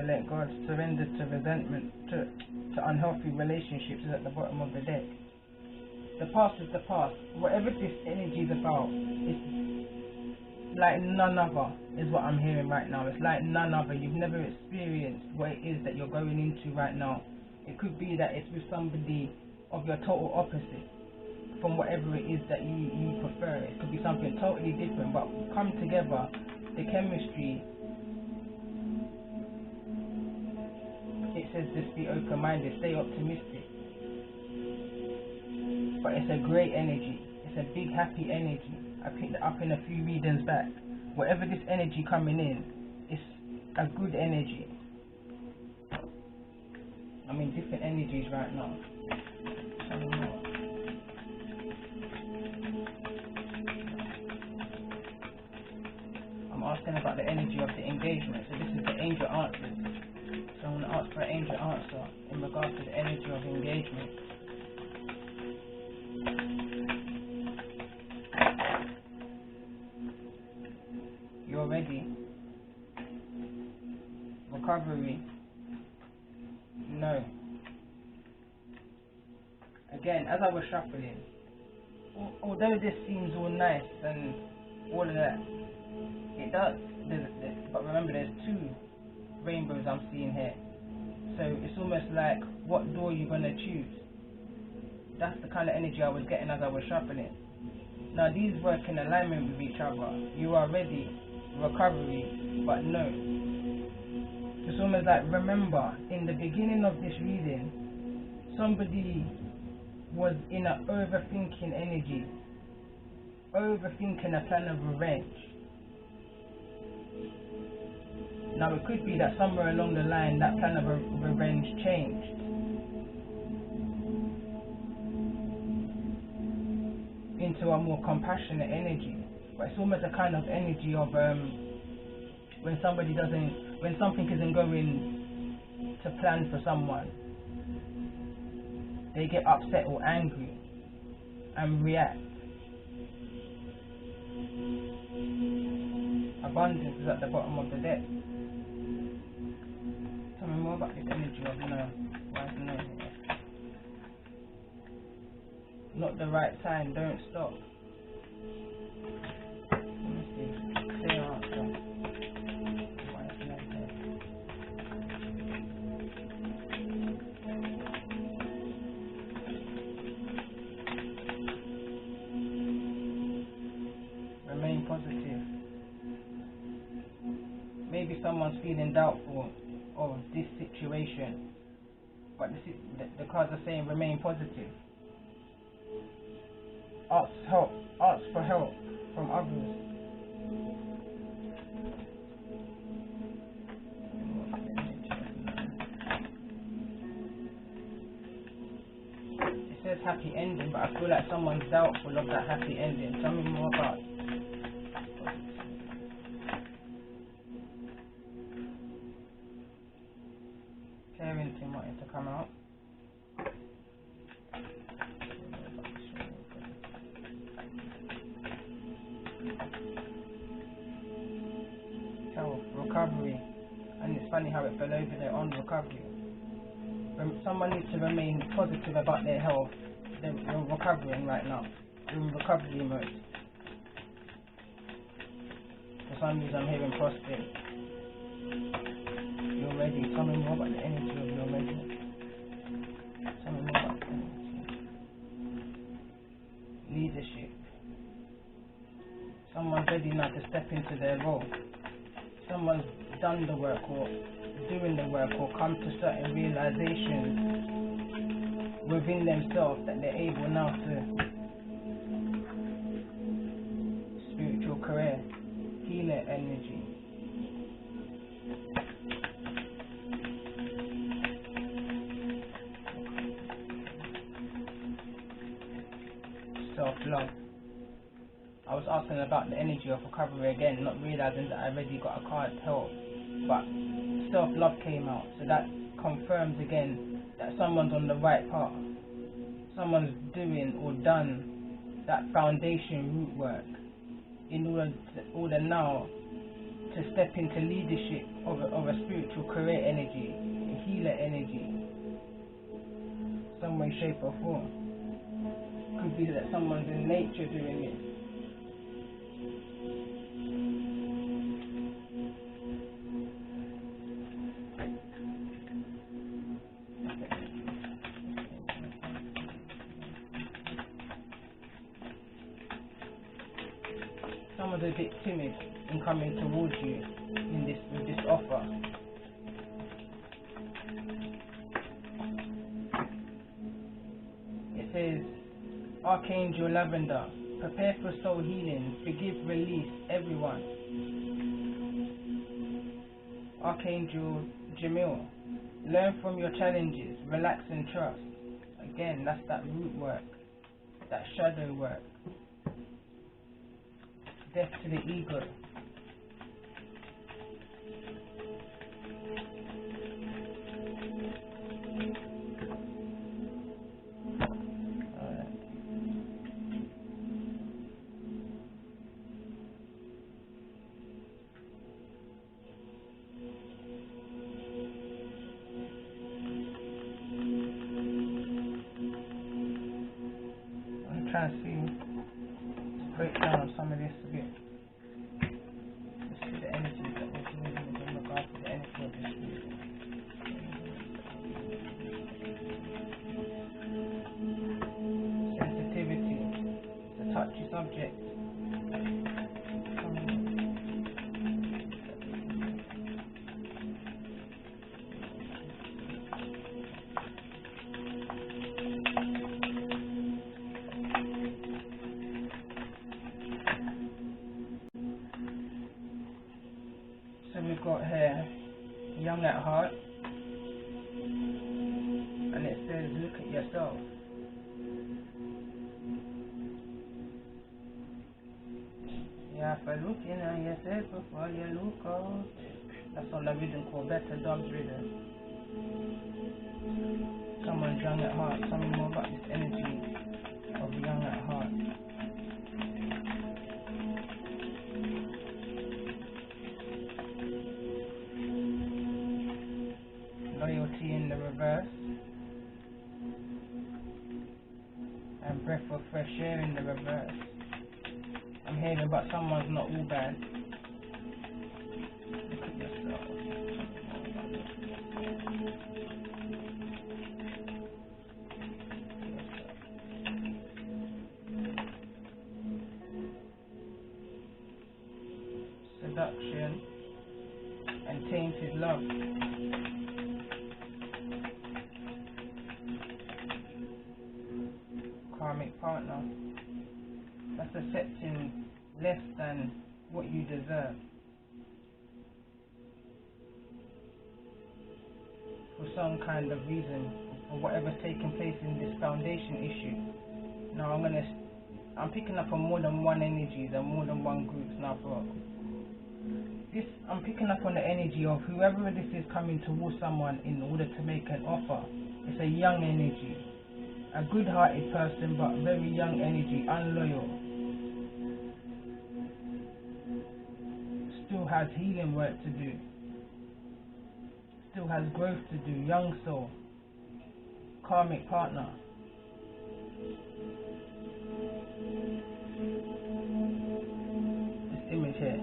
Speaker 1: Let God. Surrender to resentment, to unhealthy relationships is at the bottom of the deck. The past is the past. Whatever this energy is about, it's like none other, is what I'm hearing right now. It's like none other. You've never experienced what it is that you're going into right now. It could be that it's with somebody of your total opposite from whatever it is that you prefer. It could be something totally different, but come together, the chemistry. It says just be open-minded, stay optimistic. But it's a great energy. It's a big happy energy. I picked it up in a few readings back. Whatever this energy coming in, it's a good energy. I'm in different energies right now. I'm asking about the energy of the engagement. So this is the angel answers. So I'm going to ask for an angel answer in regards to the energy of engagement. You're ready. Recovery. No. Again, as I was shuffling, although this seems all nice and all of that, it does. But remember, there's two rainbows I'm seeing here. So it's almost like what door you're going to choose. That's the kind of energy I was getting as I was shuffling. Now these work in alignment with each other. You are ready. Recovery. But no. It's almost like, remember, in the beginning of this reading, somebody was in an overthinking energy. Overthinking a plan of revenge. Now it could be that somewhere along the line that plan of revenge changed. Into a more compassionate energy. But it's almost a kind of energy of when something isn't going to plan for someone, they get upset or angry and react. Abundance is at the bottom of the deck. Tell me more about this energy of no. Why is no here? Not the right time, don't stop. someone's feeling doubtful of this situation, but the cards are saying remain positive. Ask for help from others. It says happy ending, but I feel like someone's doubtful of that happy ending. Tell me more about it. Parenting wanting to come out. Health, recovery, and it's funny how it fell over there on recovery. Someone needs to remain positive about their health. They're recovering right now. They're in recovery mode. For some reason I'm hearing prostate. You're ready. Tell me more about the energy of you're ready. Tell me more about the energy. Leadership. Someone's ready now to step into their role. Someone's done the work or doing the work or come to certain realizations within themselves that they're able now to spiritual career, healer energy. Self-love. I was asking about the energy of recovery again, not realizing that I already got a card help, but self-love came out, so that confirms again that someone's on the right path. Someone's doing or done that foundation root work in order now to step into leadership of a spiritual career energy, a healer energy, some way, shape or form. Could be that someone's in nature doing it. Someone's a bit timid in coming towards you with this offer. It says, Archangel Lavender, prepare for soul healing, forgive, release everyone. Archangel Jamil, learn from your challenges, relax and trust. Again, that's that root work, that shadow work. Death to the ego. I'm trying to see, break down some of this a bit. Let's see the energy that was moving in regard to the energy of this spirit. Sensitivity, the touchy subject. So we've got here, young at heart, and it says, look at yourself. Yeah, for looking at yourself before you look out. That's on the rhythm called Better Dogs Rhythm. Someone's young at heart. Tell me more about this energy of young at heart. Loyalty in the reverse, and breath of fresh air in the reverse. I'm hearing about someone's not all bad. Look at yourself. Seduction and tainted love. Karmic partner. That's accepting less than what you deserve. For some kind of reason, or whatever's taking place in this foundation issue. Now I'm picking up on more than one energy, and more than one groups now for this. I'm picking up on the energy of whoever this is coming towards someone in order to make an offer. It's a young energy, a good-hearted person, but very young energy, unloyal. Still has healing work to do. Still has growth to do. Young soul. Karmic partner. This image here.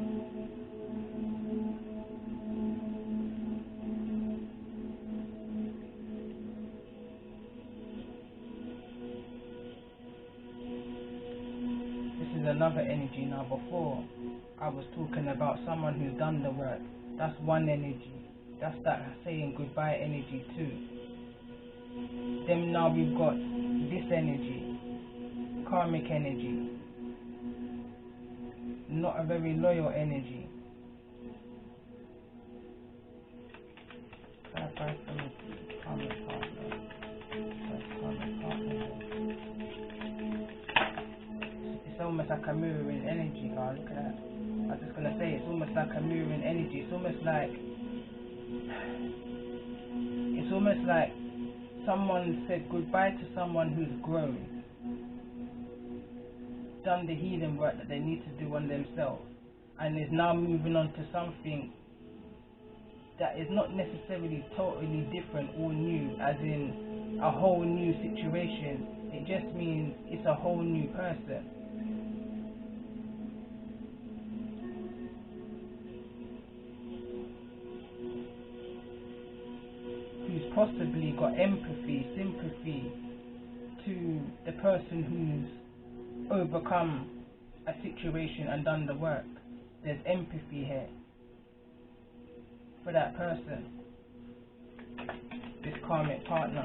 Speaker 1: This is another energy. Now before I was talking about someone who's done the work. That's one energy. That's that saying goodbye energy too. Then now we've got this energy, karmic energy, not a very loyal energy. Clarify for me, karmic partner. That's karmic partner. It's almost like a mirroring energy. Oh, look at that. I was just gonna say it's almost like a mirroring energy. It's almost like someone said goodbye to someone who's grown, done the healing work that they need to do on themselves, and is now moving on to something that is not necessarily totally different or new, as in a whole new situation. It just means it's a whole new person. Possibly got empathy, sympathy to the person who's overcome a situation and done the work. There's empathy here for that person. This karmic partner.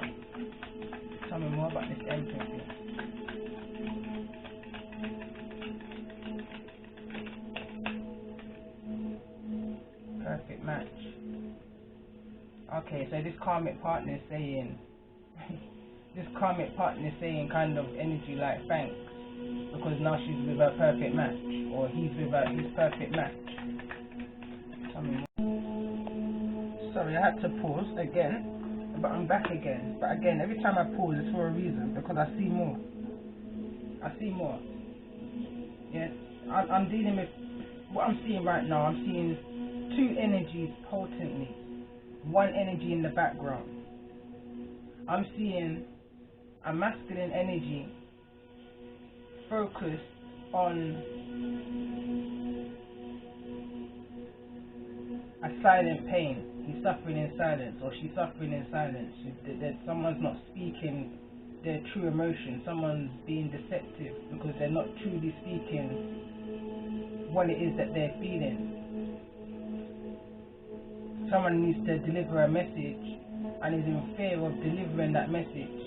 Speaker 1: Tell me more about this empathy. Perfect match. Okay, so this karmic partner is saying, kind of energy like thanks, because now she's with her perfect match, or he's with his perfect match. Sorry, I had to pause again, but I'm back again. But again, every time I pause, it's for a reason, because I see more. Yeah, I'm dealing with what I'm seeing right now. I'm seeing two energies potently. One energy in the background. I'm seeing a masculine energy focused on a silent pain. He's suffering in silence, or she's suffering in silence. Someone's not speaking their true emotion. Someone's being deceptive because they're not truly speaking what it is that they're feeling. Someone needs to deliver a message and is in fear of delivering that message.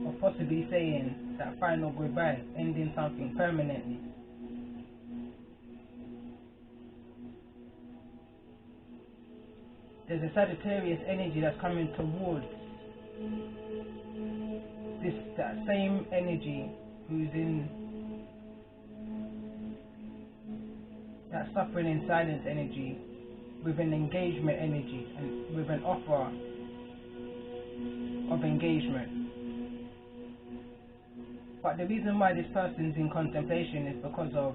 Speaker 1: Or possibly saying that final goodbye, ending something permanently. There's a Sagittarius energy that's coming towards that same energy who's in that suffering in silence energy, with an engagement energy and with an offer of engagement. But the reason why this person's in contemplation is because of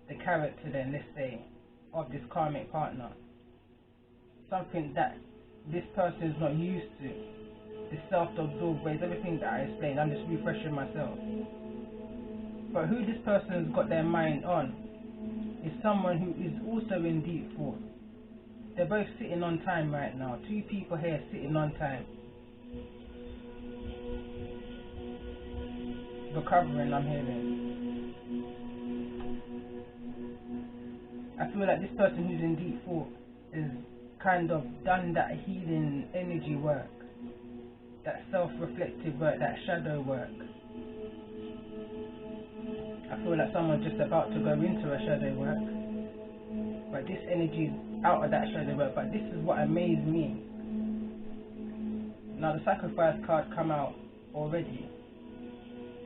Speaker 1: the character, then let's say, of this karmic partner. Something that this person is not used to. The self-absorbed ways, everything that I explained. I'm just refreshing myself. But who this person's got their mind on is someone who is also in deep thought. They're both sitting on time right now. Two people here sitting on time. recovering, I'm hearing. I feel like this person who's in deep thought is kind of done that healing energy work, that self-reflective work, that shadow work. I feel like someone's just about to go into a shadow work, but this energy is out of that shadow work. But this is what amazed me. Now the sacrifice card come out already.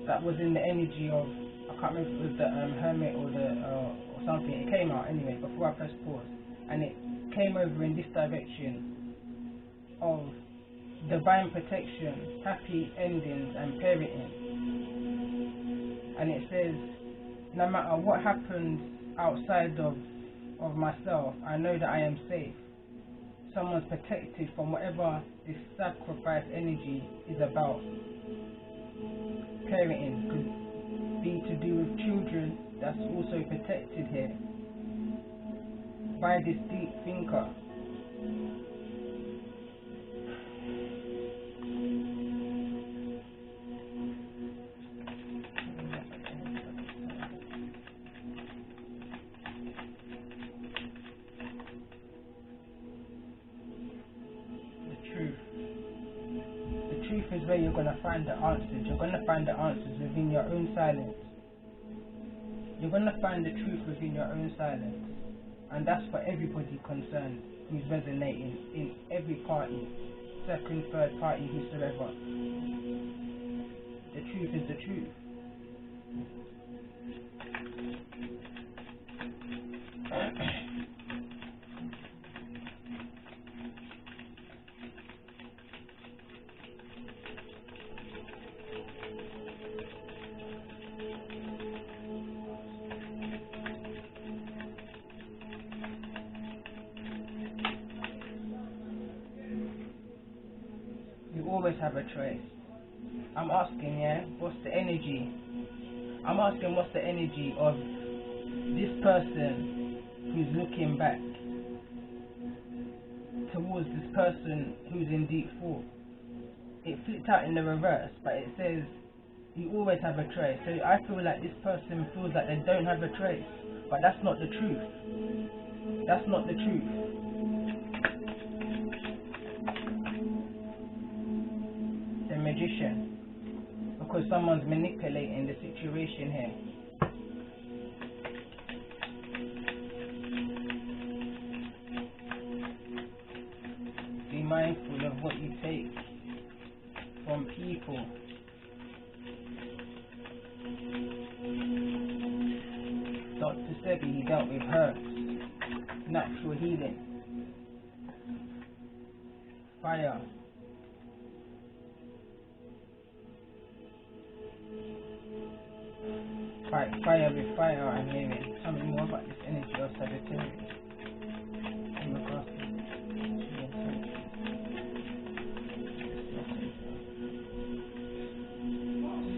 Speaker 1: That was in the energy of, I can't remember if it was the hermit or the or something. It came out anyway before I pressed pause, and it came over in this direction of divine protection, happy endings, and parenting. And it says, no matter what happens outside of myself, I know that I am safe. Someone's protected from whatever this sacrifice energy is about. Parenting could be to do with children that's also protected here by this deep thinker. The truth is where you're going to find the answers. You're going to find the answers within your own silence. You're going to find the truth within your own silence. And that's for everybody concerned who's resonating in every party, second, third party, whosoever. The truth is the truth. You always have a choice. I'm asking, what's the energy? I'm asking, what's the energy of this person who's looking back towards this person who's in deep thought? It flipped out in the reverse, but it says you always have a choice. So I feel like this person feels like they don't have a choice, but that's not the truth. That's not the truth. The magician, because someone's manipulating the situation here. Be mindful of what you take from people. Dr. Sebi, he dealt with herbs, natural healing, fire. Fight fire with fire, I'm hearing. Tell me more about this energy of Sagittarius in regards to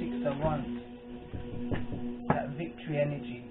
Speaker 1: Six of Wands, that victory energy.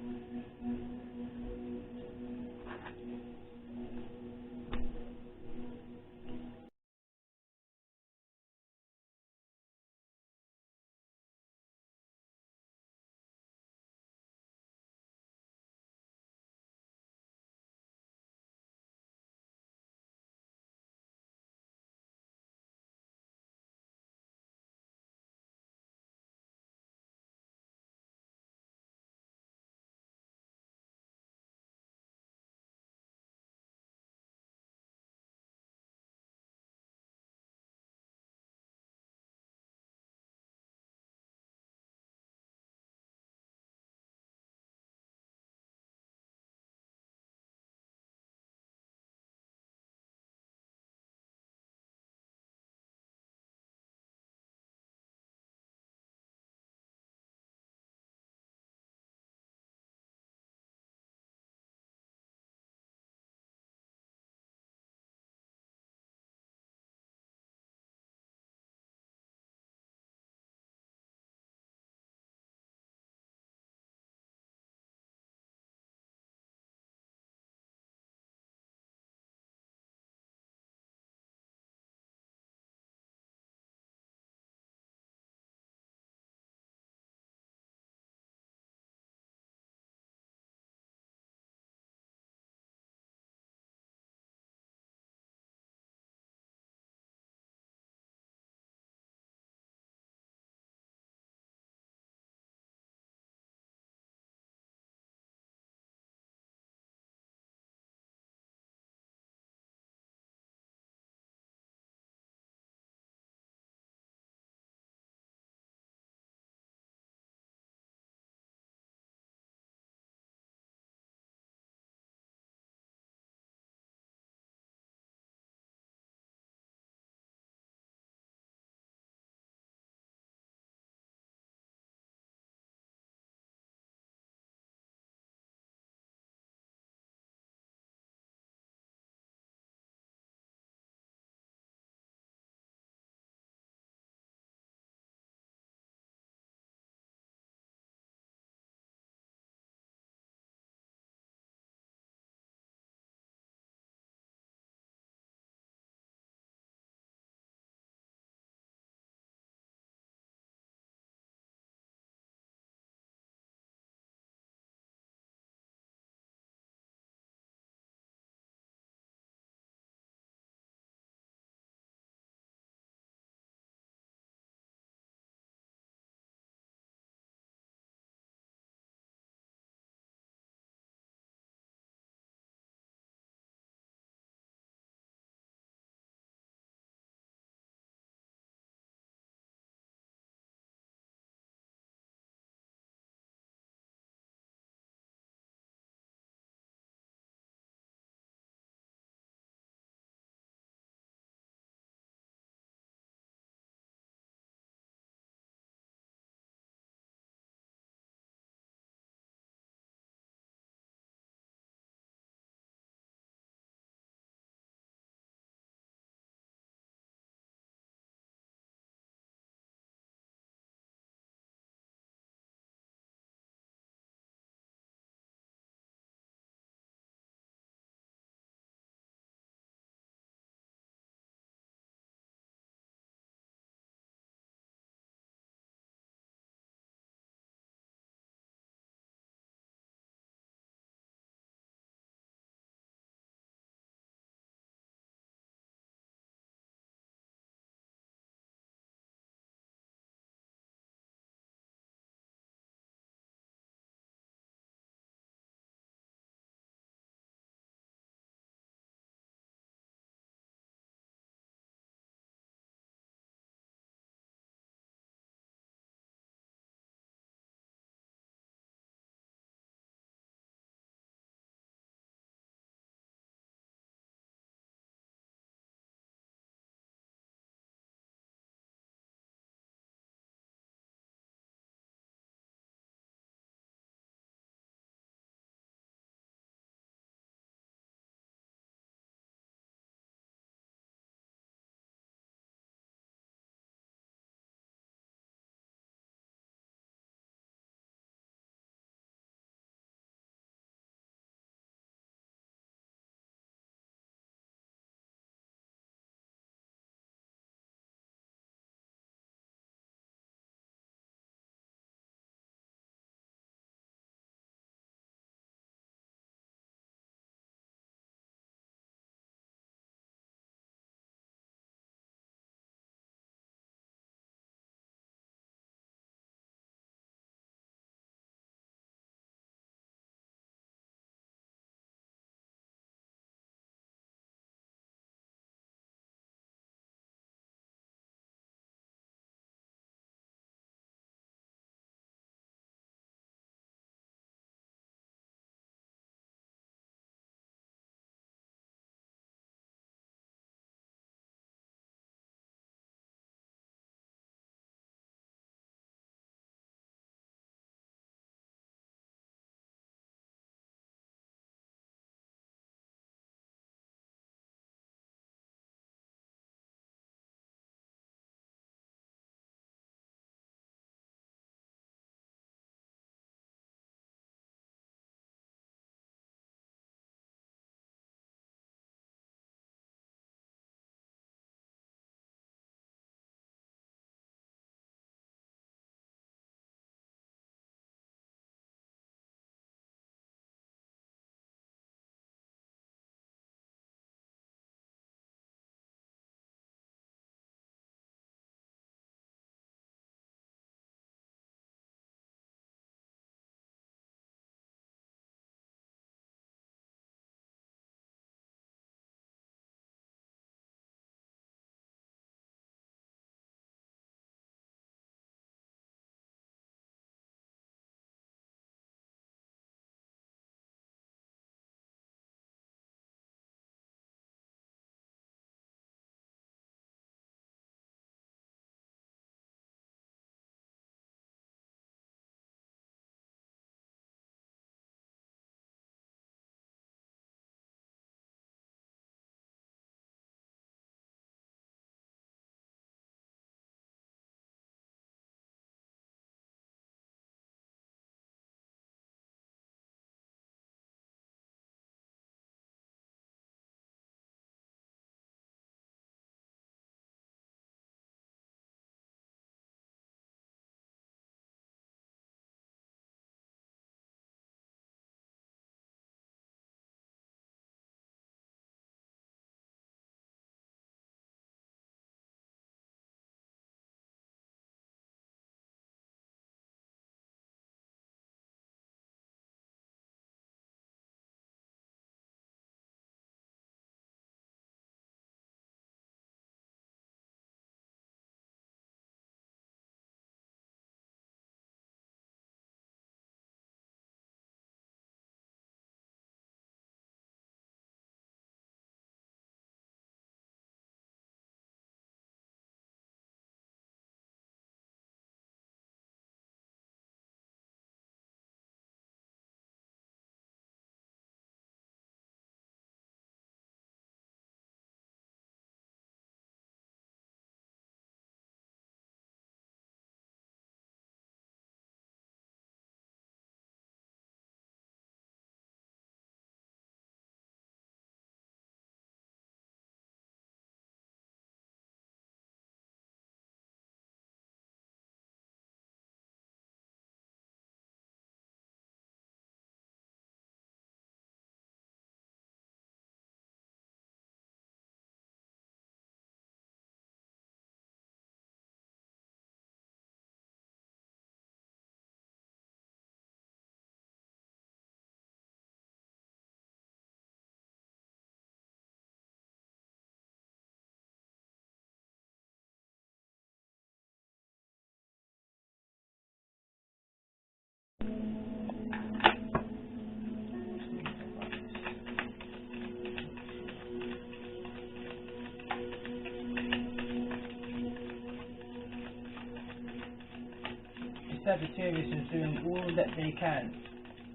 Speaker 1: Sagittarius is doing all that they can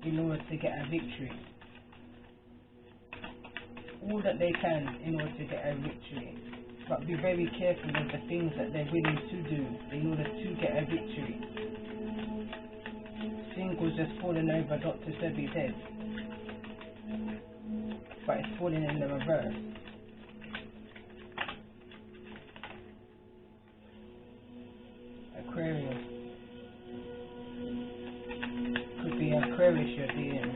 Speaker 1: in order to get a victory. All that they can in order to get a victory. But be very careful of the things that they're willing to do in order to get a victory. Singles just falling over Dr. Sebi's head. But it's falling in the reverse. Aquarius. Could be Aquarius you're dealing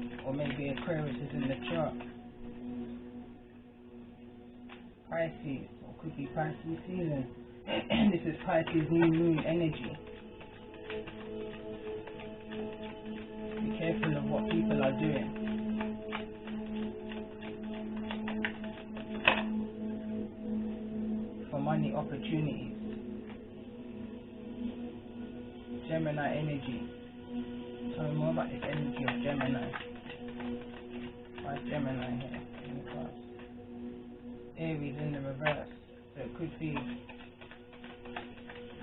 Speaker 1: with. Or maybe Aquarius is in the chart. Pisces, or could be Pisces season. This is Pisces new moon energy. Be careful of what people are doing. For money opportunities. Gemini energy. Tell me more about this energy of Gemini. Why is Gemini here in the class? Aries in the reverse. So it could be, you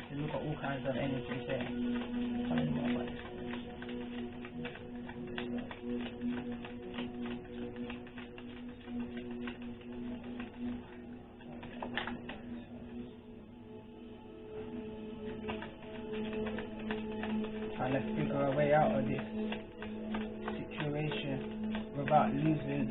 Speaker 1: can look at all kinds of energies there. Tell me more about this energy. Trying to figure a way out of this situation without losing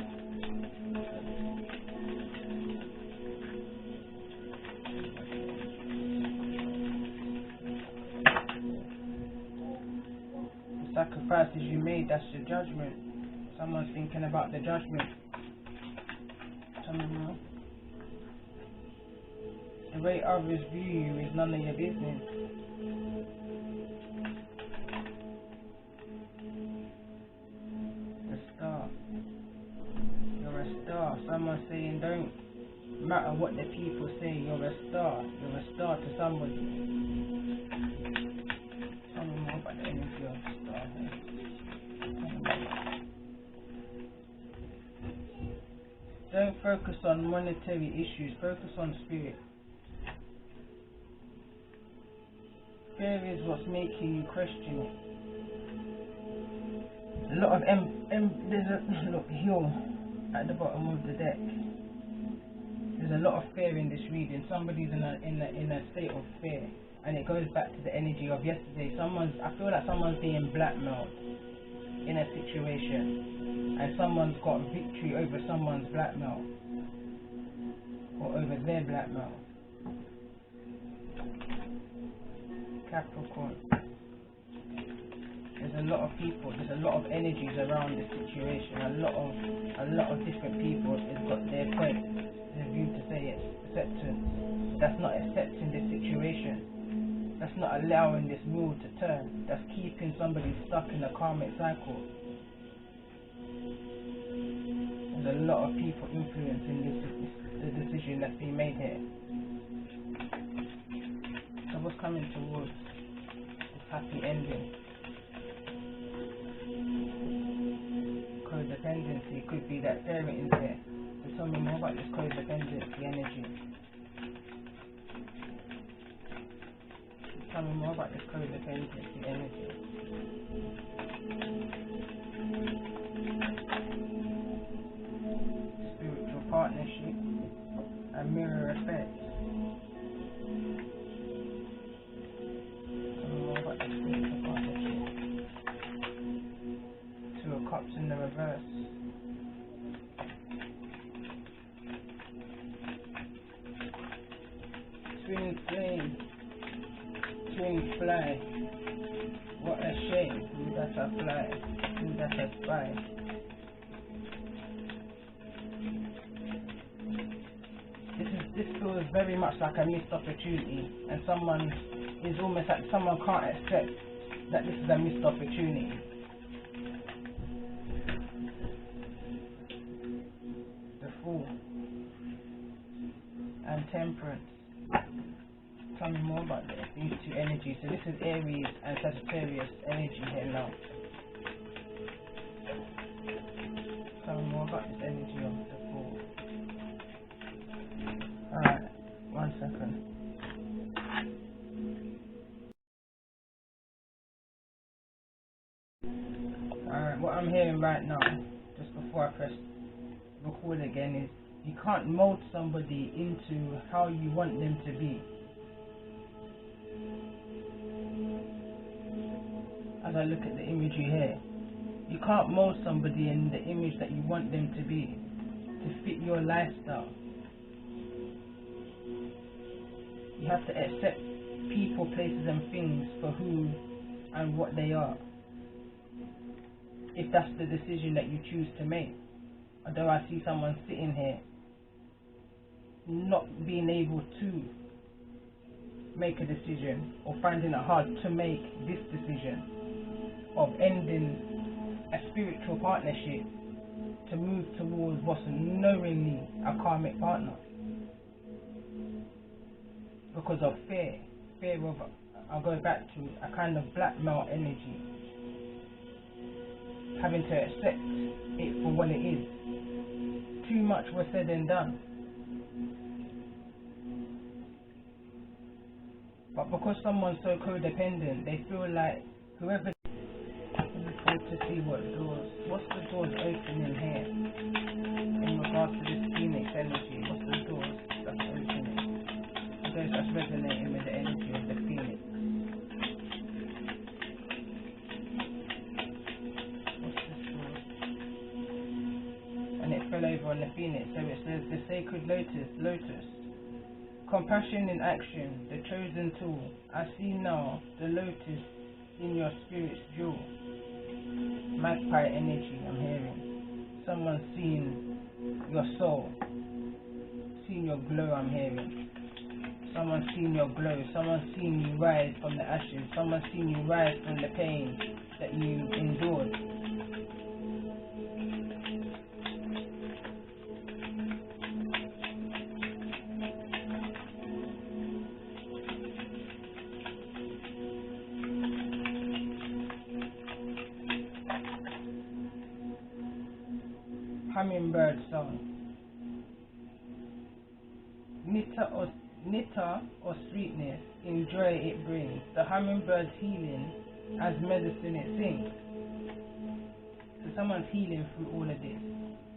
Speaker 1: the sacrifices you made. That's your judgment. Someone's thinking about the judgment. Tell me more. The way others view you is none of your business. Someone saying don't matter what the people say, you're a star to somebody. Tell me more about the energy of the star here. Don't focus on monetary issues, focus on spirit. Fear is what's making you question it. A lot of there's a look here at the bottom of the deck. There's a lot of fear in this reading. Somebody's in a state of fear, and it goes back to the energy of yesterday. I feel like someone's being blackmailed in a situation, and someone's got victory over someone's blackmail or over their blackmail. Capricorn. There's a lot of people, there's a lot of energies around this situation. A lot of different people have got their point, their view to say it's acceptance. That's not accepting this situation. That's not allowing this wheel to turn. That's keeping somebody stuck in a karmic cycle. There's a lot of people influencing the decision that's being made here. So what's coming towards this happy ending? Codependency could be that parent in there. So tell me more about this codependency energy. Tell me more about this codependency energy. Spiritual partnership and mirror effect. Tell me more about this spiritual partnership. Two of Cups in the reverse. Twin flame. Twin fly. What a shame. Who that's a fly? Who that's a spy? This feels very much like a missed opportunity, and someone is almost like someone can't accept that this is a missed opportunity. The Fool and Temperance. Tell me more about these two energies. So this is Aries and Sagittarius energy here now. Tell me more about this energy of the Fool. Alright, 1 second. right now, just before I press record again, is you can't mold somebody into how you want them to be. As I look at the imagery here, you can't mold somebody in the image that you want them to be, to fit your lifestyle. You have to accept people, places and things for who and what they are, if that's the decision that you choose to make. Although I see someone sitting here not being able to make a decision, or finding it hard to make this decision of ending a spiritual partnership to move towards what's knowingly a karmic partner, because of fear of, I'll go back to a kind of blackmail energy, having to accept it for what it is. Too much was said and done, but because someone's so codependent, they feel like whoever. To see what's the doors opening here in regards to this Phoenix energy. What's the doors that's opening? Those that's resonating with the energy of the Phoenix. What's this door? And it fell over on the Phoenix, so it says the sacred lotus. Compassion in action, the chosen tool. I see now the lotus in your spirit's jewel. Magpie energy, I'm hearing. Someone's seen your soul, seen your glow, I'm hearing. Someone's seen your glow, someone's seen you rise from the ashes, someone's seen you rise from the pain that you endured. Hummingbird song. Nitter or sweetness, enjoy it brings. The hummingbird's healing as medicine it sings. So someone's healing through all of this.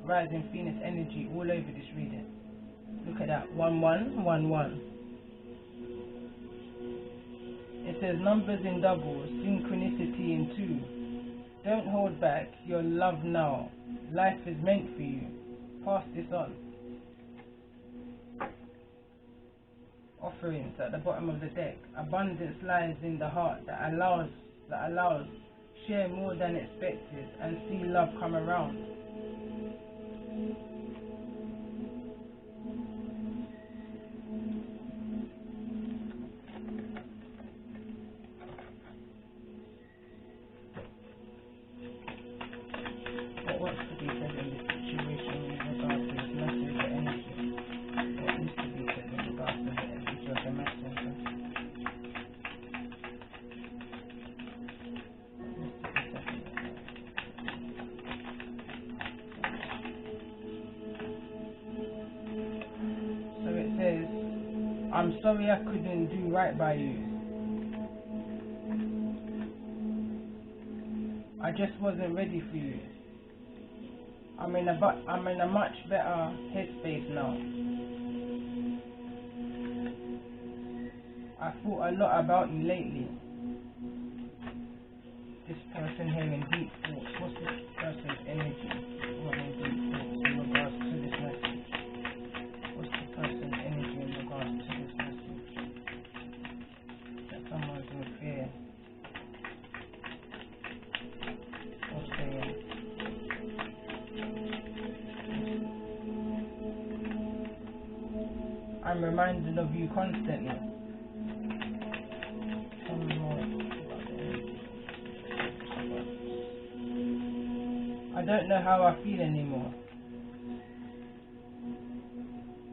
Speaker 1: Rising Phoenix energy all over this reading. Look at that. 1111. It says numbers in doubles, synchronicity in two. Don't hold back your love now. Life is meant for you. Pass this on. Offerings at the bottom of the deck. Abundance lies in the heart that allows share more than expected and see love come around. What wants to be said in this situation in regards to this message or energy? What needs to be said in regards to the energy of the messenger? So it says, I'm sorry I couldn't do right by you. I just wasn't ready for you. I'm in a much better headspace now. I thought a lot about you lately. This person here in deep thoughts. What's this person's energy? What in deep thoughts in regards to this message? What's the person's energy in regards to this message? That someone's in fear. Or saying. I'm reminded of you constantly. Tell me more about the energy. I don't know how I feel anymore.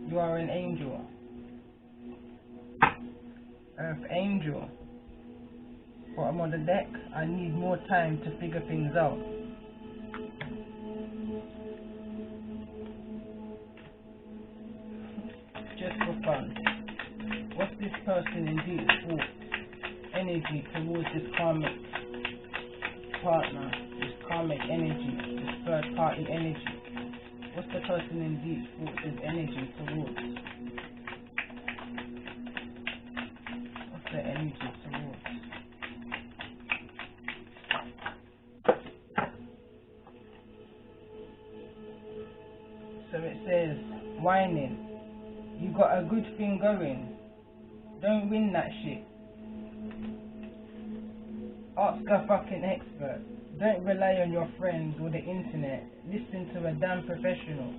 Speaker 1: You are an angel. Earth angel. Bottom of the deck, I need more time to figure things out. Just for fun. What's this person in deep thought energy towards this karmic partner, this karmic energy, this third party energy. What's the person in deep thoughts' energy towards? What's the energy towards? So it says, whining. You got a good thing going. Don't win that shit. Ask a fucking expert. Don't rely on your friends or the internet. Listen to a damn professional.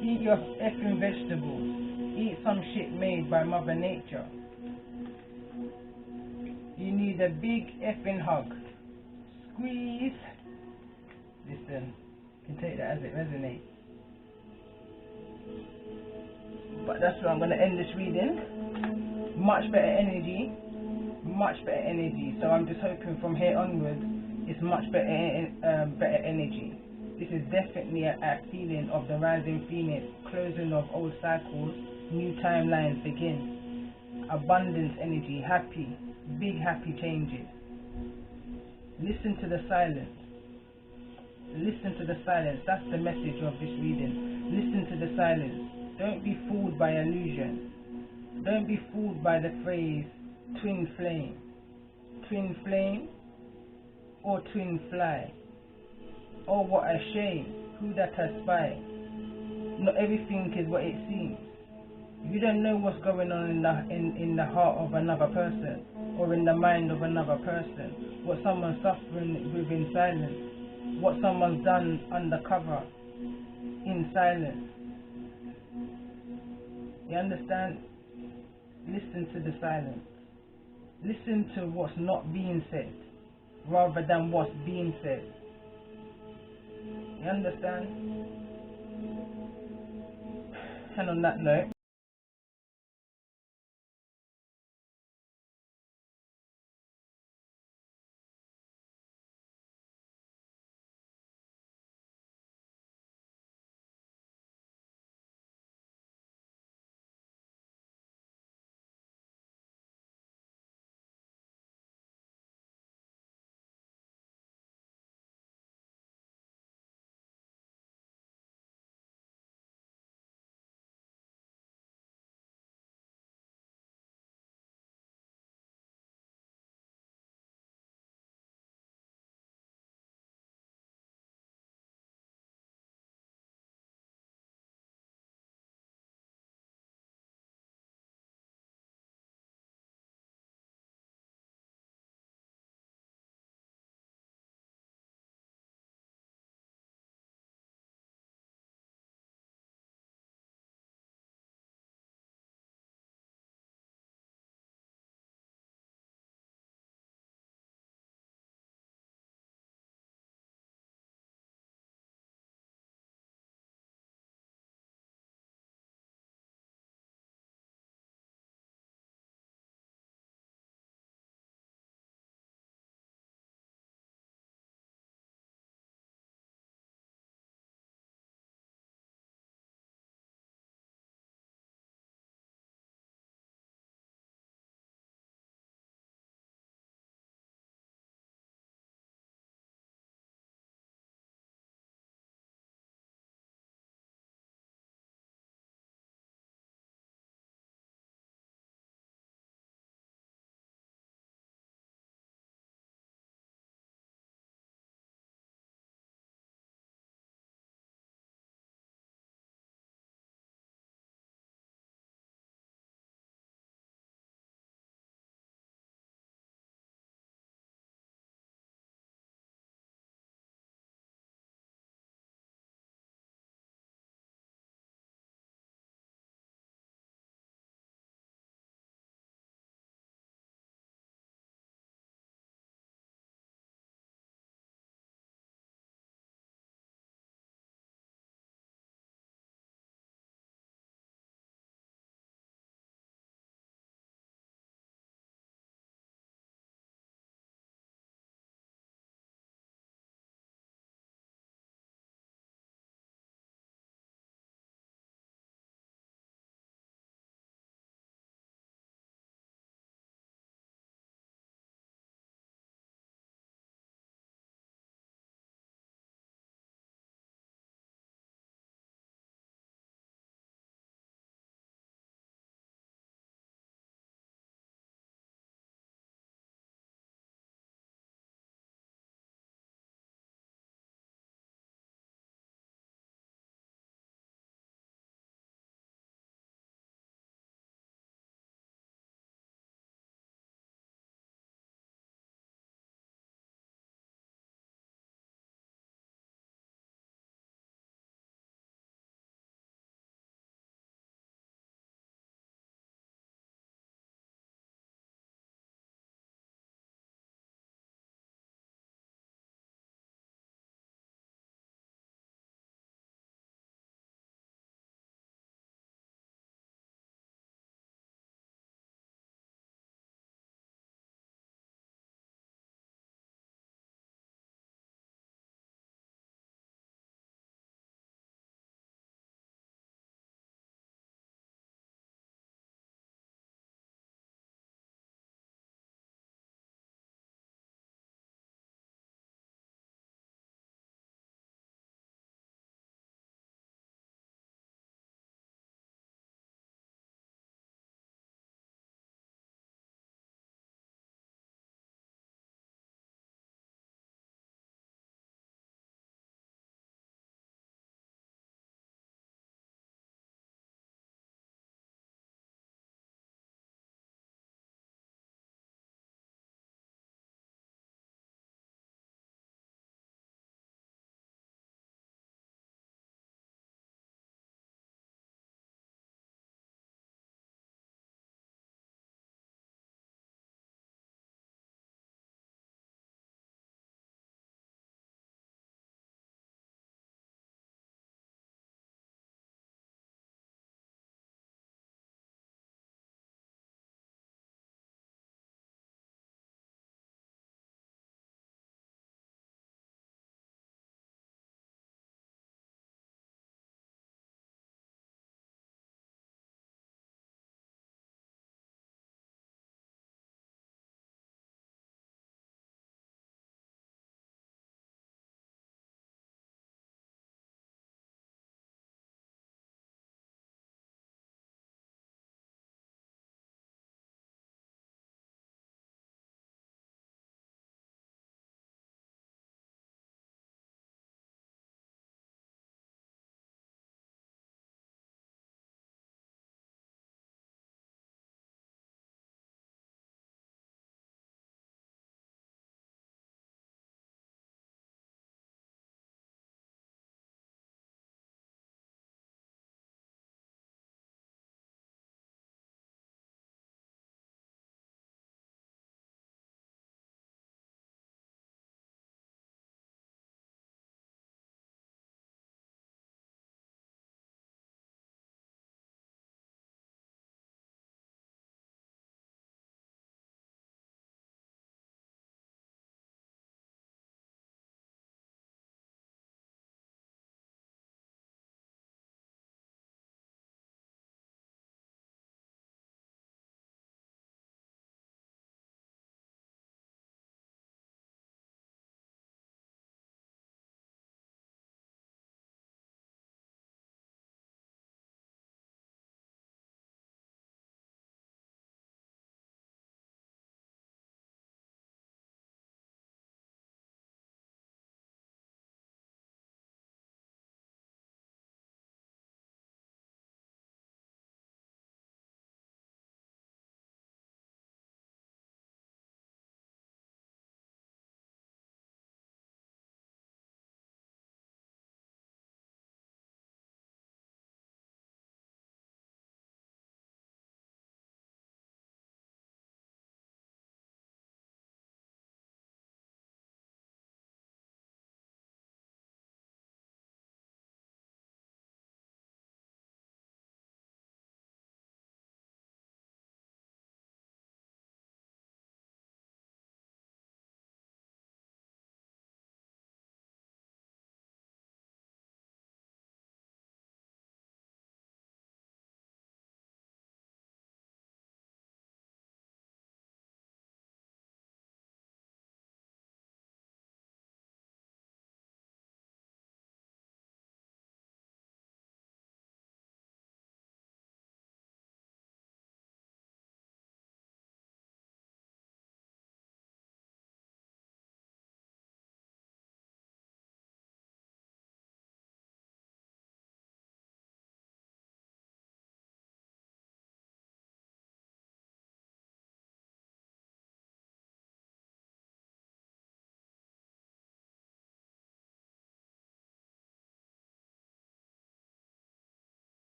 Speaker 1: Eat your effing vegetables. Eat some shit made by Mother Nature. You need a big effing hug. Squeeze. Listen, you can take that as it resonates. But that's where I'm going to end this reading. Much better energy. Much better energy. So I'm just hoping from here onwards it's much better better energy. This is definitely a feeling of the rising phoenix, closing of old cycles, new timelines begin. Abundance energy, happy, big happy changes. Listen to the silence. Listen to the silence. That's the message of this reading. Listen to the silence. Don't be fooled by illusion. Don't be fooled by the phrase twin flame. Twin flame or twin fly. Oh, what a shame. Who that has spy. Not everything is what it seems. You don't know what's going on in the heart of another person or in the mind of another person. What someone's suffering with in silence. What someone's done undercover in silence. You understand? Listen to the silence. Listen to what's not being said rather than what's being said. You understand? And on that note,